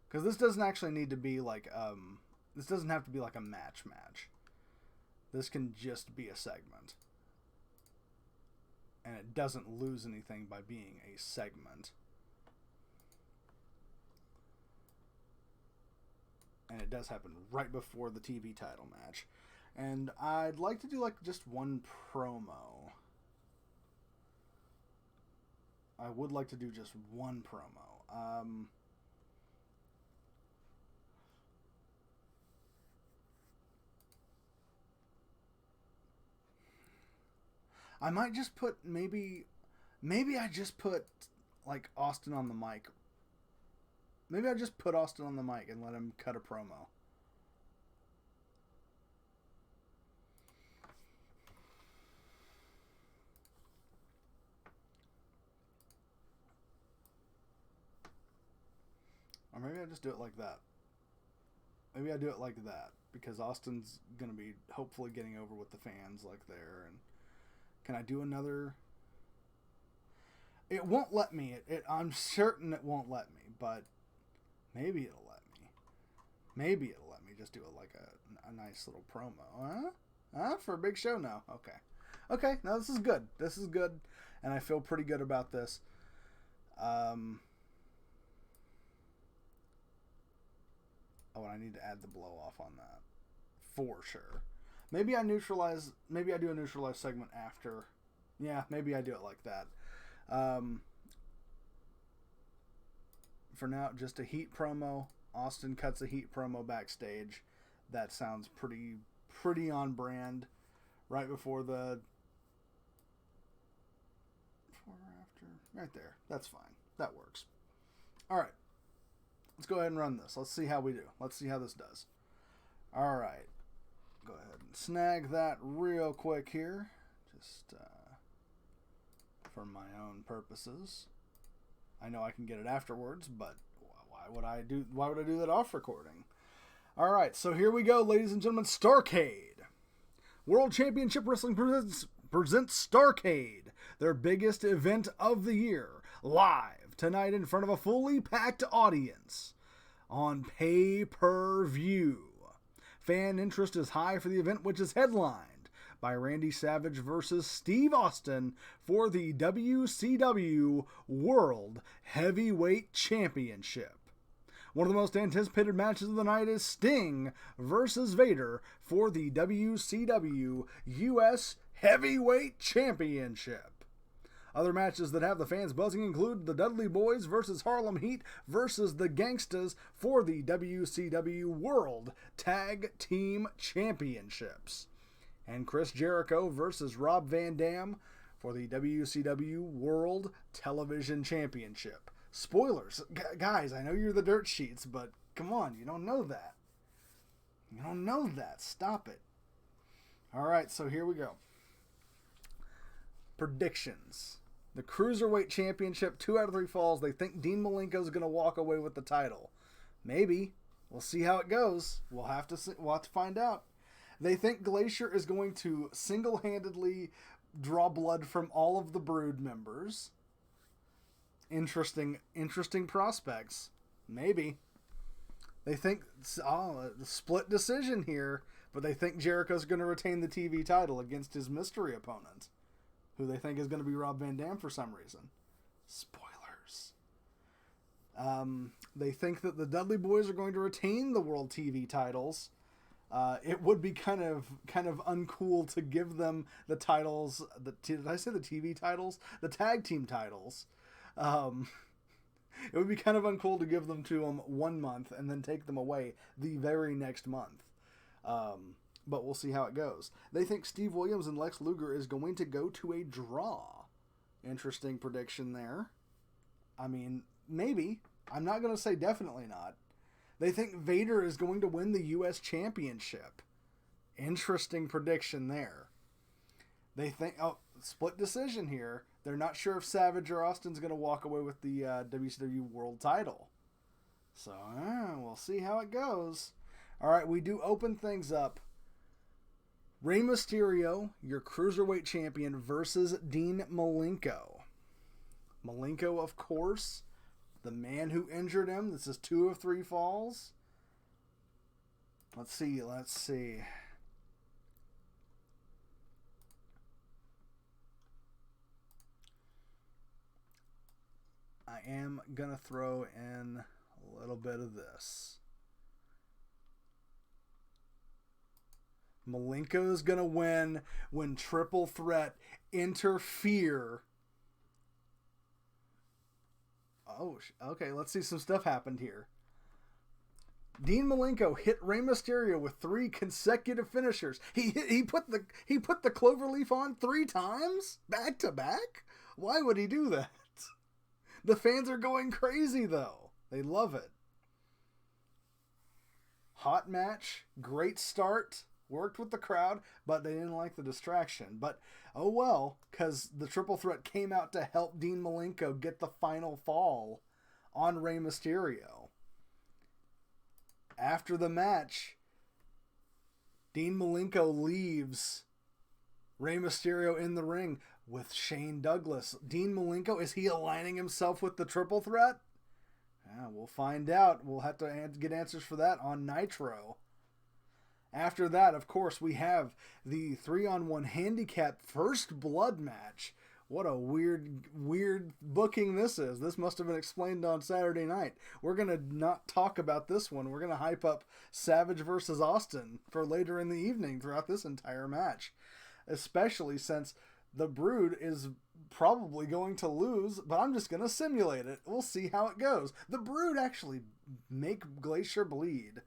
Because this doesn't actually need to be like, this doesn't have to be like a match. This can just be a segment. And it doesn't lose anything by being a segment. And it does happen right before the TV title match. And I'd like to do like just one promo. I would like to do just one promo. I might just put maybe I just put like Austin on the mic. Maybe I just put Austin on the mic and let him cut a promo. Or maybe I just do it like that. Maybe I do it like that because Austin's going to be hopefully getting over with the fans like there. And can I do another? It won't let me. I'm certain it won't let me, but maybe it'll let me. Maybe it'll let me just do it like a nice little promo. Huh? For a big show? No. Okay. Okay. No, this is good. This is good. And I feel pretty good about this. Oh, and I need to add the blow off on that. For sure. Maybe I do a neutralize segment after. Yeah, maybe I do it like that. For now, just a heat promo. Austin cuts a heat promo backstage. That sounds pretty on brand. Right before the... Before or after? Right there. That's fine. That works. Alright. Let's go ahead and run this. Let's see how we do. Let's see how this does. Alright. Go ahead and snag that real quick here. Just for my own purposes. I know I can get it afterwards, but why would I do that off recording? Alright, so here we go, ladies and gentlemen. Starrcade. World Championship Wrestling presents Starrcade, their biggest event of the year, live tonight in front of a fully packed audience on pay-per-view. Fan interest is high for the event, which is headlined by Randy Savage versus Steve Austin for the WCW World Heavyweight Championship. One of the most anticipated matches of the night is Sting versus Vader for the WCW US Heavyweight Championship. Other matches that have the fans buzzing include the Dudley Boys versus Harlem Heat versus the Gangstas for the WCW World Tag Team Championships. And Chris Jericho versus Rob Van Dam for the WCW World Television Championship. Spoilers. Guys, I know you're the dirt sheets, but come on, you don't know that. You don't know that. Stop it. Alright, so here we go. Predictions. The Cruiserweight Championship, 2 out of 3 falls. They think Dean Malenko's going to walk away with the title. Maybe. We'll see how it goes. We'll have to find out. They think Glacier is going to single-handedly draw blood from all of the Brood members. Interesting prospects. Maybe. They think, a split decision here, but they think Jericho's going to retain the TV title against his mystery opponent, who they think is going to be Rob Van Dam for some reason. Spoilers. They think that the Dudley Boys are going to retain the World TV titles. It would be kind of uncool to give them the titles. Did I say the TV titles? The tag team titles. It would be kind of uncool to give them to them 1 month and then take them away the very next month. But we'll see how it goes. They think Steve Williams and Lex Luger is going to go to a draw. Interesting prediction there. I mean, maybe. I'm not going to say definitely not. They think Vader is going to win the U.S. Championship. Interesting prediction there. They think... Oh, split decision here. They're not sure if Savage or Austin's going to walk away with the WCW World title. So we'll see how it goes. All right, we do open things up. Rey Mysterio, your Cruiserweight champion, versus Dean Malenko. Malenko, of course, the man who injured him. This is 2 of 3 falls. Let's see. I am going to throw in a little bit of this. Malenko's going to win when Triple Threat interfere. Oh, okay, let's see some stuff happened here. Dean Malenko hit Rey Mysterio with 3 consecutive finishers. He put the cloverleaf on 3 times back to back. Why would he do that? The fans are going crazy though. They love it. Hot match, great start, worked with the crowd, but they didn't like the distraction. But oh well, because the Triple Threat came out to help Dean Malenko get the final fall on Rey Mysterio. After the match, Dean Malenko leaves Rey Mysterio in the ring with Shane Douglas. Dean Malenko, is he aligning himself with the Triple Threat? Yeah, we'll find out. We'll have to get answers for that on Nitro. After that, of course, we have the 3-on-1 handicap first blood match. What a weird booking this is. This must have been explained on Saturday night. We're going to not talk about this one. We're going to hype up Savage versus Austin for later in the evening throughout this entire match. Especially since the Brood is probably going to lose, but I'm just going to simulate it. We'll see how it goes. The Brood actually make Glacier bleed.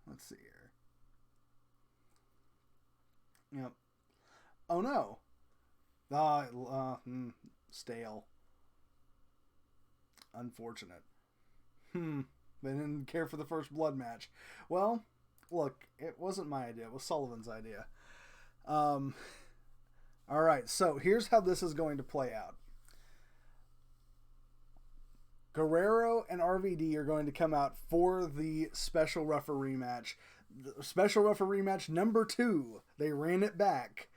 Let's see here. Yep. Oh no. Stale. Unfortunate. They didn't care for the first blood match. Well, look, it wasn't my idea. It was Sullivan's idea. All right, so here's how this is going to play out. Guerrero and RVD are going to come out for the special referee match. The special referee match number 2. They ran it back.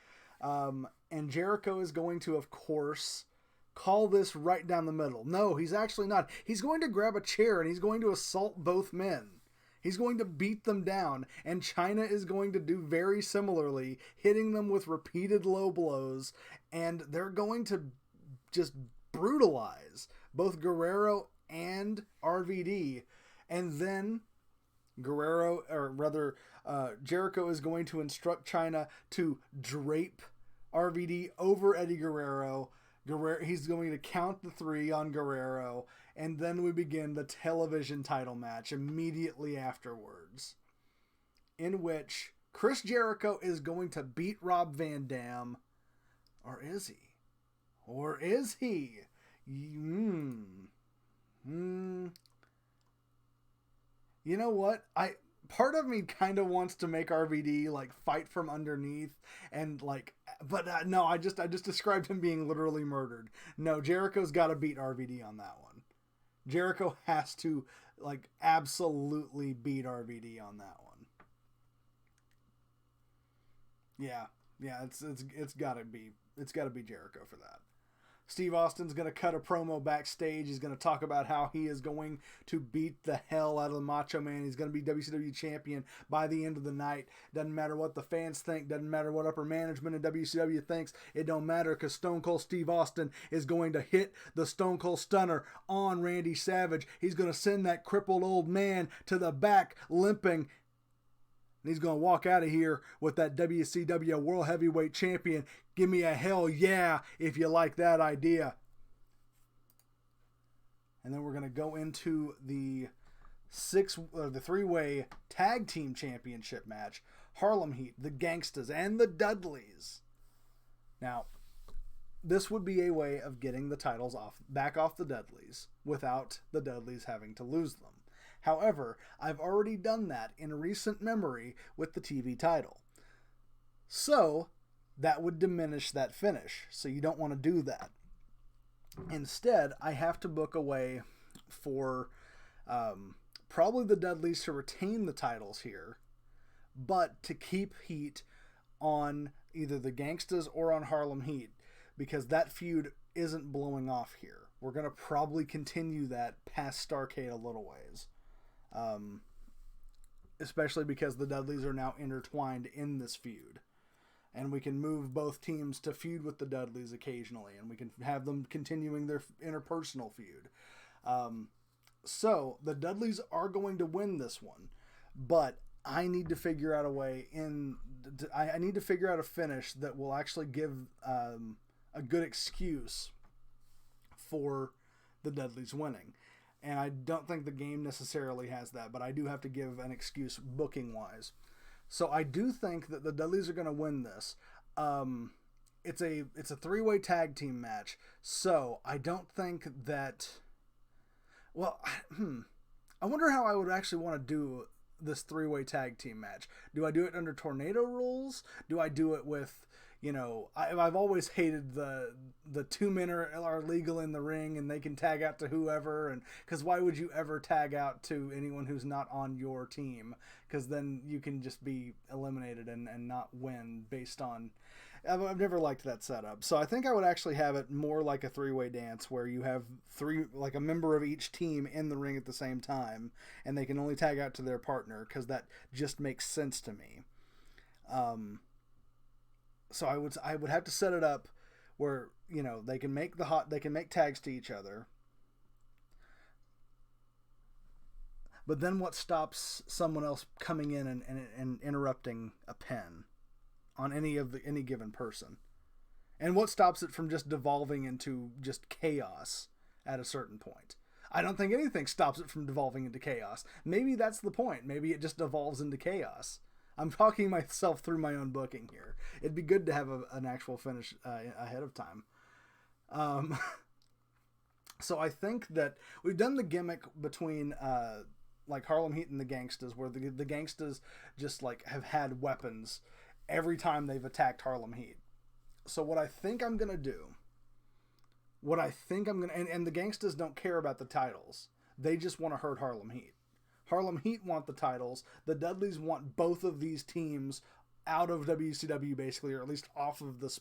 And Jericho is going to, of course, call this right down the middle. No, he's actually not. He's going to grab a chair and he's going to assault both men. He's going to beat them down. And Chyna is going to do very similarly, hitting them with repeated low blows. And they're going to just brutalize both Guerrero and RVD. And then Jericho is going to instruct Chyna to drape RVD over Eddie Guerrero. He's going to count the 3 on Guerrero, and then we begin the television title match immediately afterwards, in which Chris Jericho is going to beat Rob Van Dam. Or is he? You know what? Part of me kind of wants to make RVD like fight from underneath and like, but no, I just described him being literally murdered. No, Jericho's got to beat RVD on that one. Jericho has to like absolutely beat RVD on that one. Yeah, it's got to be Jericho for that. Steve Austin's going to cut a promo backstage. He's going to talk about how he is going to beat the hell out of the Macho Man. He's going to be WCW champion by the end of the night. Doesn't matter what the fans think. Doesn't matter what upper management in WCW thinks. It don't matter because Stone Cold Steve Austin is going to hit the Stone Cold Stunner on Randy Savage. He's going to send that crippled old man to the back limping. And he's going to walk out of here with that WCW World Heavyweight Champion. Give me a hell yeah if you like that idea. And then we're going to go into the 3-way tag team championship match. Harlem Heat, the Gangstas, and the Dudleys. Now, this would be a way of getting the titles back off the Dudleys without the Dudleys having to lose them. However, I've already done that in recent memory with the TV title. So, that would diminish that finish. So you don't want to do that. Instead, I have to book a way for probably the Dudleys to retain the titles here, but to keep heat on either the Gangstas or on Harlem Heat, because that feud isn't blowing off here. We're going to probably continue that past Starrcade a little ways. Especially because the Dudleys are now intertwined in this feud. And we can move both teams to feud with the Dudleys occasionally, and we can have them continuing their interpersonal feud. So the Dudleys are going to win this one, but I need to figure out a way I need to figure out a finish that will actually give a good excuse for the Dudleys winning. And I don't think the game necessarily has that, but I do have to give an excuse booking wise. So I do think that the Dudleys are going to win this. It's a three-way tag team match. So I don't think that. Well, I wonder how I would actually want to do this three-way tag team match. Do I do it under tornado rules? Do I do it with, I've always hated the two men are legal in the ring and they can tag out to whoever, and because why would you ever tag out to anyone who's not on your team? Because then you can just be eliminated and not win based on. I've never liked that setup. So I think I would actually have it more like a three-way dance where you have like a member of each team in the ring at the same time, and they can only tag out to their partner, because that just makes sense to me. So I would have to set it up where, they can make tags to each other. But then what stops someone else coming in and interrupting a pin on any given person? And what stops it from just devolving into just chaos at a certain point? I don't think anything stops it from devolving into chaos. Maybe that's the point. Maybe it just devolves into chaos. I'm talking myself through my own booking here. It'd be good to have an actual finish ahead of time. So I think that we've done the gimmick between like Harlem Heat and the Gangstas, where the Gangstas just like have had weapons every time they've attacked Harlem Heat. So what I think I'm going to do, and the Gangstas don't care about the titles. They just want to hurt Harlem Heat. Harlem Heat want the titles. The Dudleys want both of these teams out of WCW, basically, or at least off of the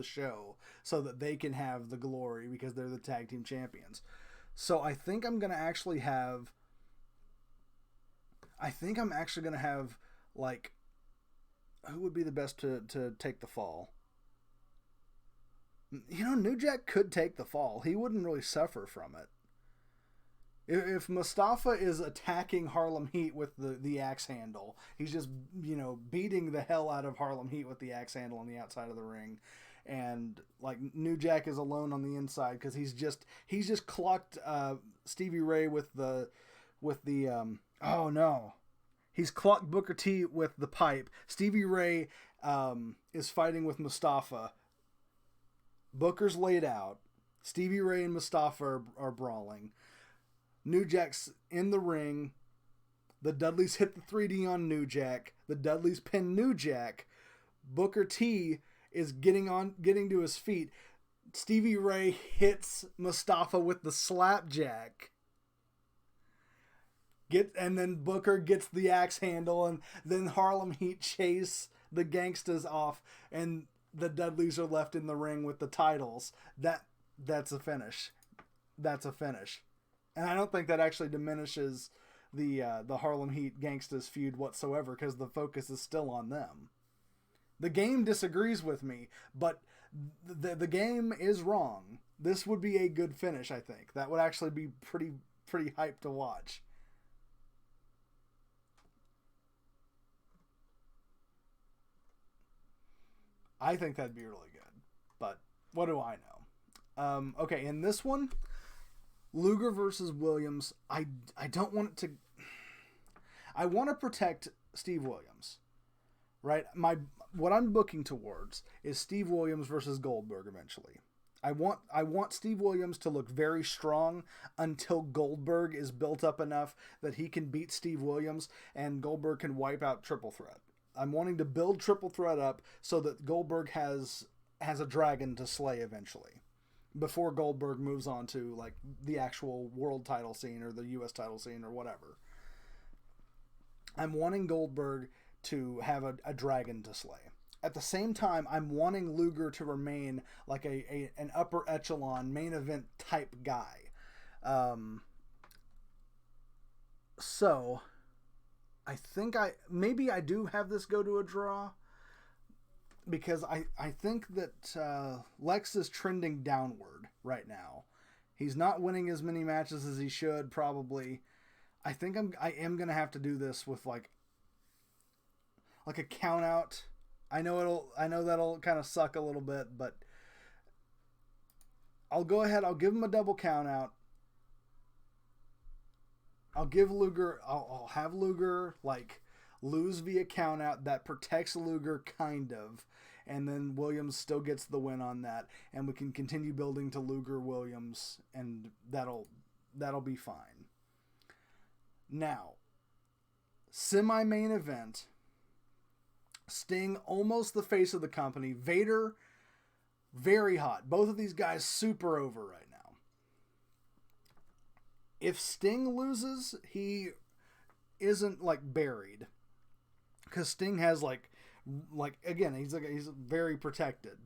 show, so that they can have the glory because they're the tag team champions. So I think I'm actually going to have like, who would be the best to take the fall? New Jack could take the fall. He wouldn't really suffer from it. If Mustafa is attacking Harlem Heat with the axe handle, he's just, beating the hell out of Harlem Heat with the axe handle on the outside of the ring. And like New Jack is alone on the inside because he's just clocked Stevie Ray with the oh no. He's clocked Booker T with the pipe. Stevie Ray is fighting with Mustafa. Booker's laid out. Stevie Ray and Mustafa are brawling. New Jack's in the ring. The Dudleys hit the 3D on New Jack. The Dudleys pin New Jack. Booker T is getting to his feet. Stevie Ray hits Mustafa with the slapjack. And then Booker gets the axe handle, and then Harlem Heat chase the Gangstas off, and the Dudleys are left in the ring with the titles. That's a finish. That's a finish. And I don't think that actually diminishes the Harlem Heat Gangstas feud whatsoever, because the focus is still on them. The game disagrees with me, but the game is wrong. This would be a good finish, I think. That would actually be pretty hype to watch. I think that'd be really good, but what do I know? Okay, in this one, Luger versus Williams, I don't want it to... I want to protect Steve Williams, right? What I'm booking towards is Steve Williams versus Goldberg eventually. I want Steve Williams to look very strong until Goldberg is built up enough that he can beat Steve Williams and Goldberg can wipe out Triple Threat. I'm wanting to build Triple Threat up so that Goldberg has a dragon to slay eventually, before Goldberg moves on to like the actual world title scene or the US title scene or whatever. I'm wanting Goldberg to have a dragon to slay. At the same time, I'm wanting Luger to remain like an upper echelon main event type guy. So I think maybe I do have this go to a draw, because I think that Lex is trending downward right now. He's not winning as many matches as he should probably. I think I am gonna have to do this with like a count out. I know that'll kind of suck a little bit, but I'll go ahead. I'll give him a double count out. I'll have Luger like lose via count out that protects Luger kind of, and then Williams still gets the win on that, and we can continue building to Luger Williams, and that'll be fine. Now, semi-main event. Sting, almost the face of the company. Vader, very hot. Both of these guys super over right now. If Sting loses, he isn't like buried, because Sting has like again, he's very protected.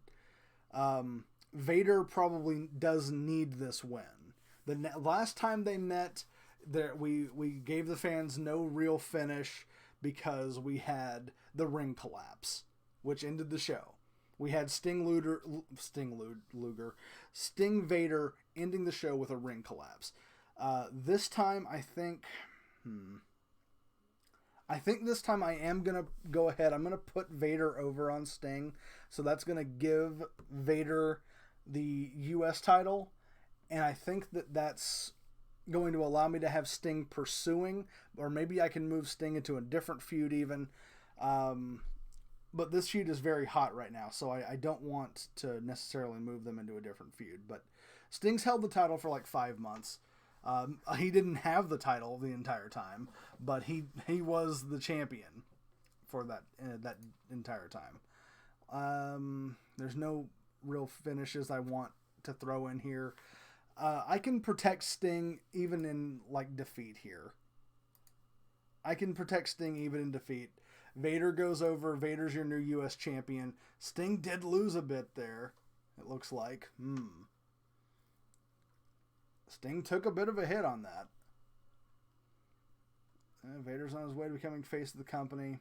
Vader probably does need this win. The last time they met, we gave the fans no real finish, because we had the ring collapse, which ended the show. We had Sting Vader ending the show with a ring collapse. This time, I think this time I am going to go ahead. I'm going to put Vader over on Sting. So that's going to give Vader the US title. And I think that's going to allow me to have Sting pursuing, or maybe I can move Sting into a different feud even. But this feud is very hot right now, so I don't want to necessarily move them into a different feud. But Sting's held the title for like 5 months. He didn't have the title the entire time, but he was the champion for that entire time. There's no real finishes I want to throw in here. I can protect Sting even in like defeat here. I can protect Sting even in defeat. Vader goes over. Vader's your new U.S. champion. Sting did lose a bit there, it looks like. Sting took a bit of a hit on that. Vader's on his way to becoming face of the company.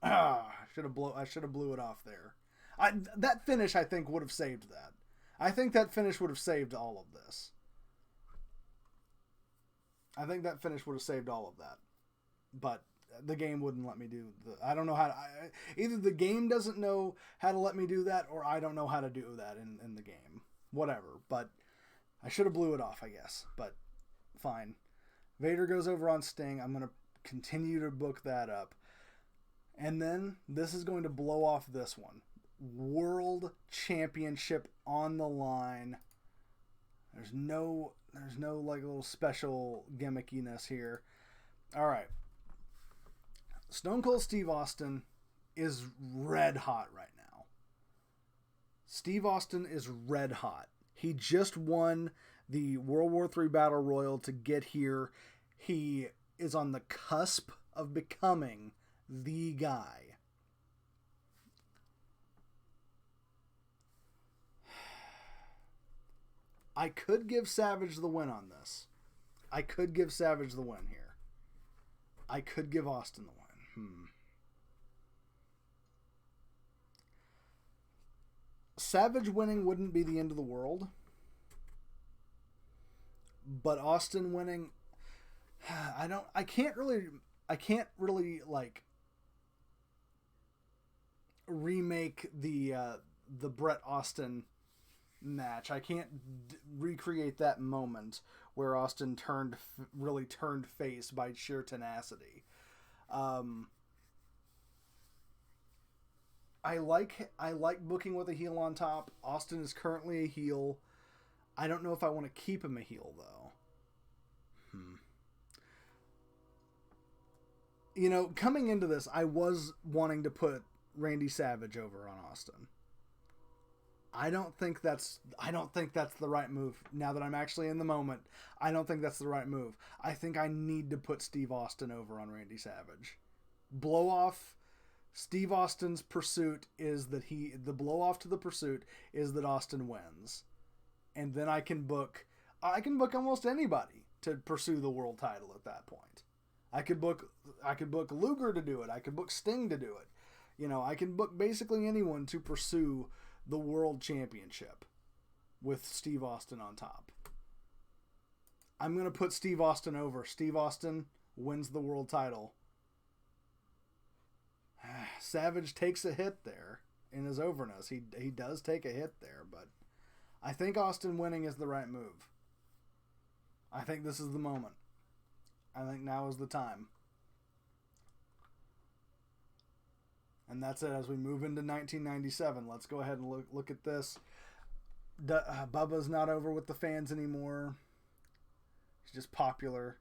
I should have blew it off there. That finish, I think, would have saved that. I think that finish would have saved all of this. I think that finish would have saved all of that. But the game wouldn't let me do I don't know how to... either the game doesn't know how to let me do that, or I don't know how to do that in the game. Whatever. But I should have blew it off, I guess. But fine. Vader goes over on Sting. I'm going to continue to book that up. And then this is going to blow off this one. World Championship on the line. There's no like little special gimmickiness here. All right. Stone Cold Steve Austin is red hot right now. Steve Austin is red hot. He just won the World War III Battle Royal to get here. He is on the cusp of becoming the guy. I could give Savage the win on this. I could give Savage the win here. I could give Austin the win. Savage winning wouldn't be the end of the world. But Austin winning, I can't really like remake the Bret Austin match. I can't recreate that moment where Austin really turned face by sheer tenacity. I like booking with a heel on top. Austin is currently a heel. I don't know if I want to keep him a heel though. You know, coming into this, I was wanting to put Randy Savage over on Austin. I don't think that's the right move. Now that I'm actually in the moment, I don't think that's the right move. I think I need to put Steve Austin over on Randy Savage. Blow off Steve Austin's pursuit is that the blow off to the pursuit is that Austin wins. And then I can book almost anybody to pursue the world title at that point. I could book Luger to do it. I could book Sting to do it. You know, I can book basically anyone to pursue the world championship with Steve Austin on top. I'm going to put Steve Austin over. Steve Austin wins the world title. Savage takes a hit there in his overness. He does take a hit there, but I think Austin winning is the right move. I think this is the moment. I think now is the time. And that's it. As we move into 1997, let's go ahead and look at this. Bubba's not over with the fans anymore. He's just popular.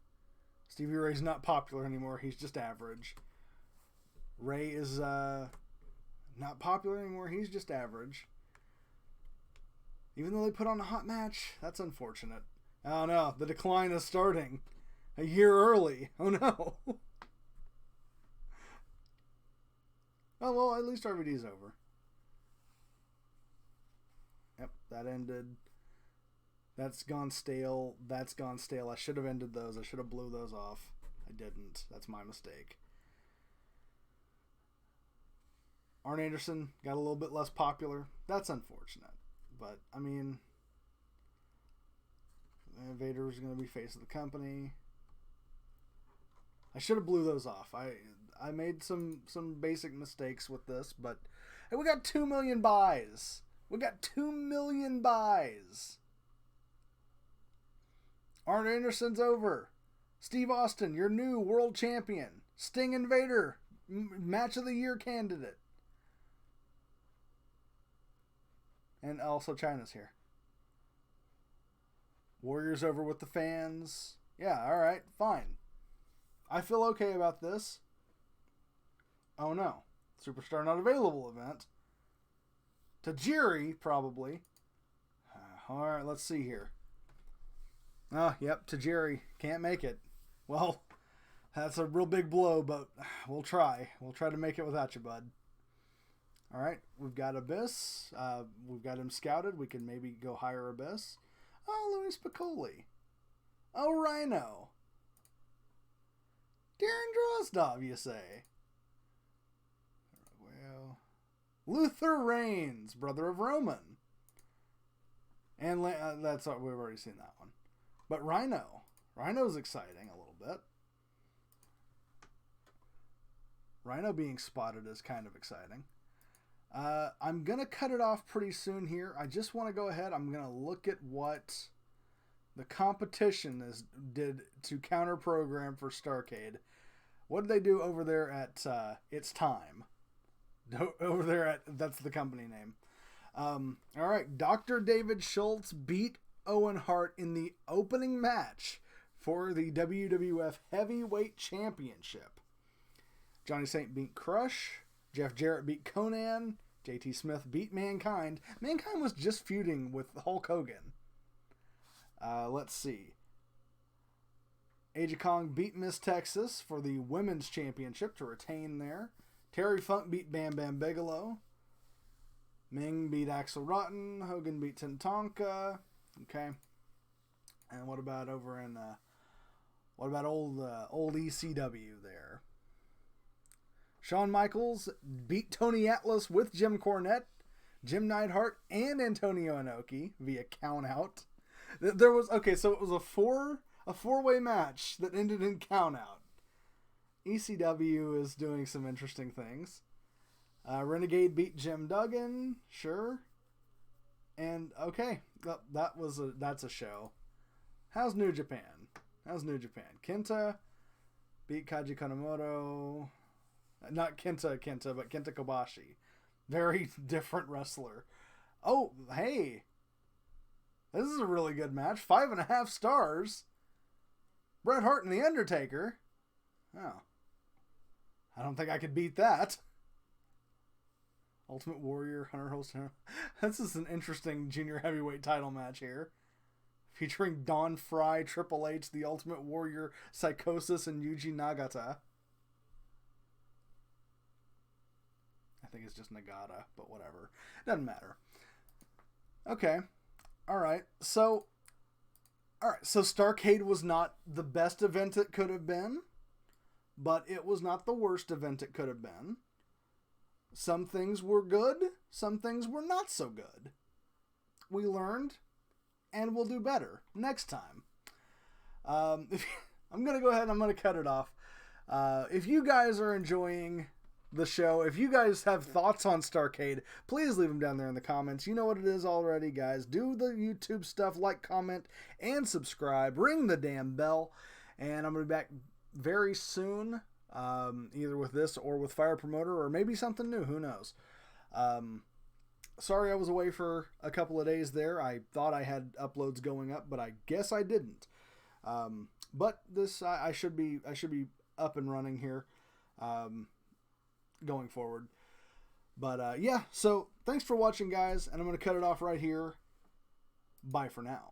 Stevie Ray's not popular anymore. He's just average. Ray is not popular anymore. He's just average. Even though they put on a hot match, that's unfortunate. Oh no, the decline is starting a year early. Oh no. Oh well, at least RVD's over. Yep, that ended. That's gone stale. That's gone stale. I should have ended those. I should have blew those off. I didn't. That's my mistake. Arn Anderson got a little bit less popular. That's unfortunate. But, I mean, Vader was going to be face of the company. I should have blew those off. I made some basic mistakes with this, but hey, we got 2 million buys. We got 2 million buys. Arn Anderson's over. Steve Austin, your new world champion. Sting and Vader, match of the year candidate. And also Chyna's here. Warriors over with the fans. Yeah, alright, fine. I feel okay about this. Oh no. Superstar not available event. Tajiri, probably. Alright, let's see here. Oh, yep, Tajiri. Can't make it. Well, that's a real big blow, but we'll try. We'll try to make it without you, bud. Alright, we've got Abyss. We've got him scouted. We can maybe go hire Abyss. Oh, Louis Piccoli. Oh, Rhino. Darren Drozdov, you say? Well, Luther Reigns, brother of Roman. And that's we've already seen that one. But Rhino. Rhino's exciting a little bit. Rhino being spotted is kind of exciting. I'm going to cut it off pretty soon here. I just want to go ahead. I'm going to look at what the competition did to counter program for Starrcade. What did they do over there at It's Time? Over there at, that's the company name. All right. Dr. David Schultz beat Owen Hart in the opening match for the WWF Heavyweight Championship. Johnny Saint beat Crush. Jeff Jarrett beat Conan. JT Smith beat Mankind. Mankind was just feuding with Hulk Hogan. Let's see. Age of Kong beat Miss Texas for the Women's Championship to retain there. Terry Funk beat Bam Bam Bigelow. Ming beat Axel Rotten. Hogan beat Tatanka. Okay. And what about over in old ECW there? Shawn Michaels beat Tony Atlas with Jim Cornette, Jim Neidhart, and Antonio Inoki via countout. There was so it was a four-way match that ended in countout. ECW is doing some interesting things. Renegade beat Jim Duggan, sure. And okay, that's a show. How's New Japan? Kenta beat Kaji Kanemoto. Not Kenta, but Kenta Kobashi. Very different wrestler. Oh, hey. This is a really good match. 5.5 stars. Bret Hart and The Undertaker. Oh. I don't think I could beat that. Ultimate Warrior, Hunter Holster. This is an interesting junior heavyweight title match here. Featuring Don Fry, Triple H, The Ultimate Warrior, Psychosis, and Yuji Nagata. I think it's just Nagata, but whatever. Doesn't matter. Okay. Alright, so Starrcade was not the best event it could have been, but it was not the worst event it could have been. Some things were good, some things were not so good. We learned, and we'll do better next time. I'm going to go ahead and I'm going to cut it off. If you guys are enjoying the show, if you guys have thoughts on Starrcade, please leave them down there in the comments. You know what it is already, guys. Do the YouTube stuff, like, comment, and subscribe. Ring the damn bell. And I'm going to be back very soon, either with this or with Fire Promoter, or maybe something new. Who knows? Sorry I was away for a couple of days there. I thought I had uploads going up, but I guess I didn't. But this I should be up and running here going forward. But yeah, so thanks for watching, guys, and I'm going to cut it off right here. Bye for now.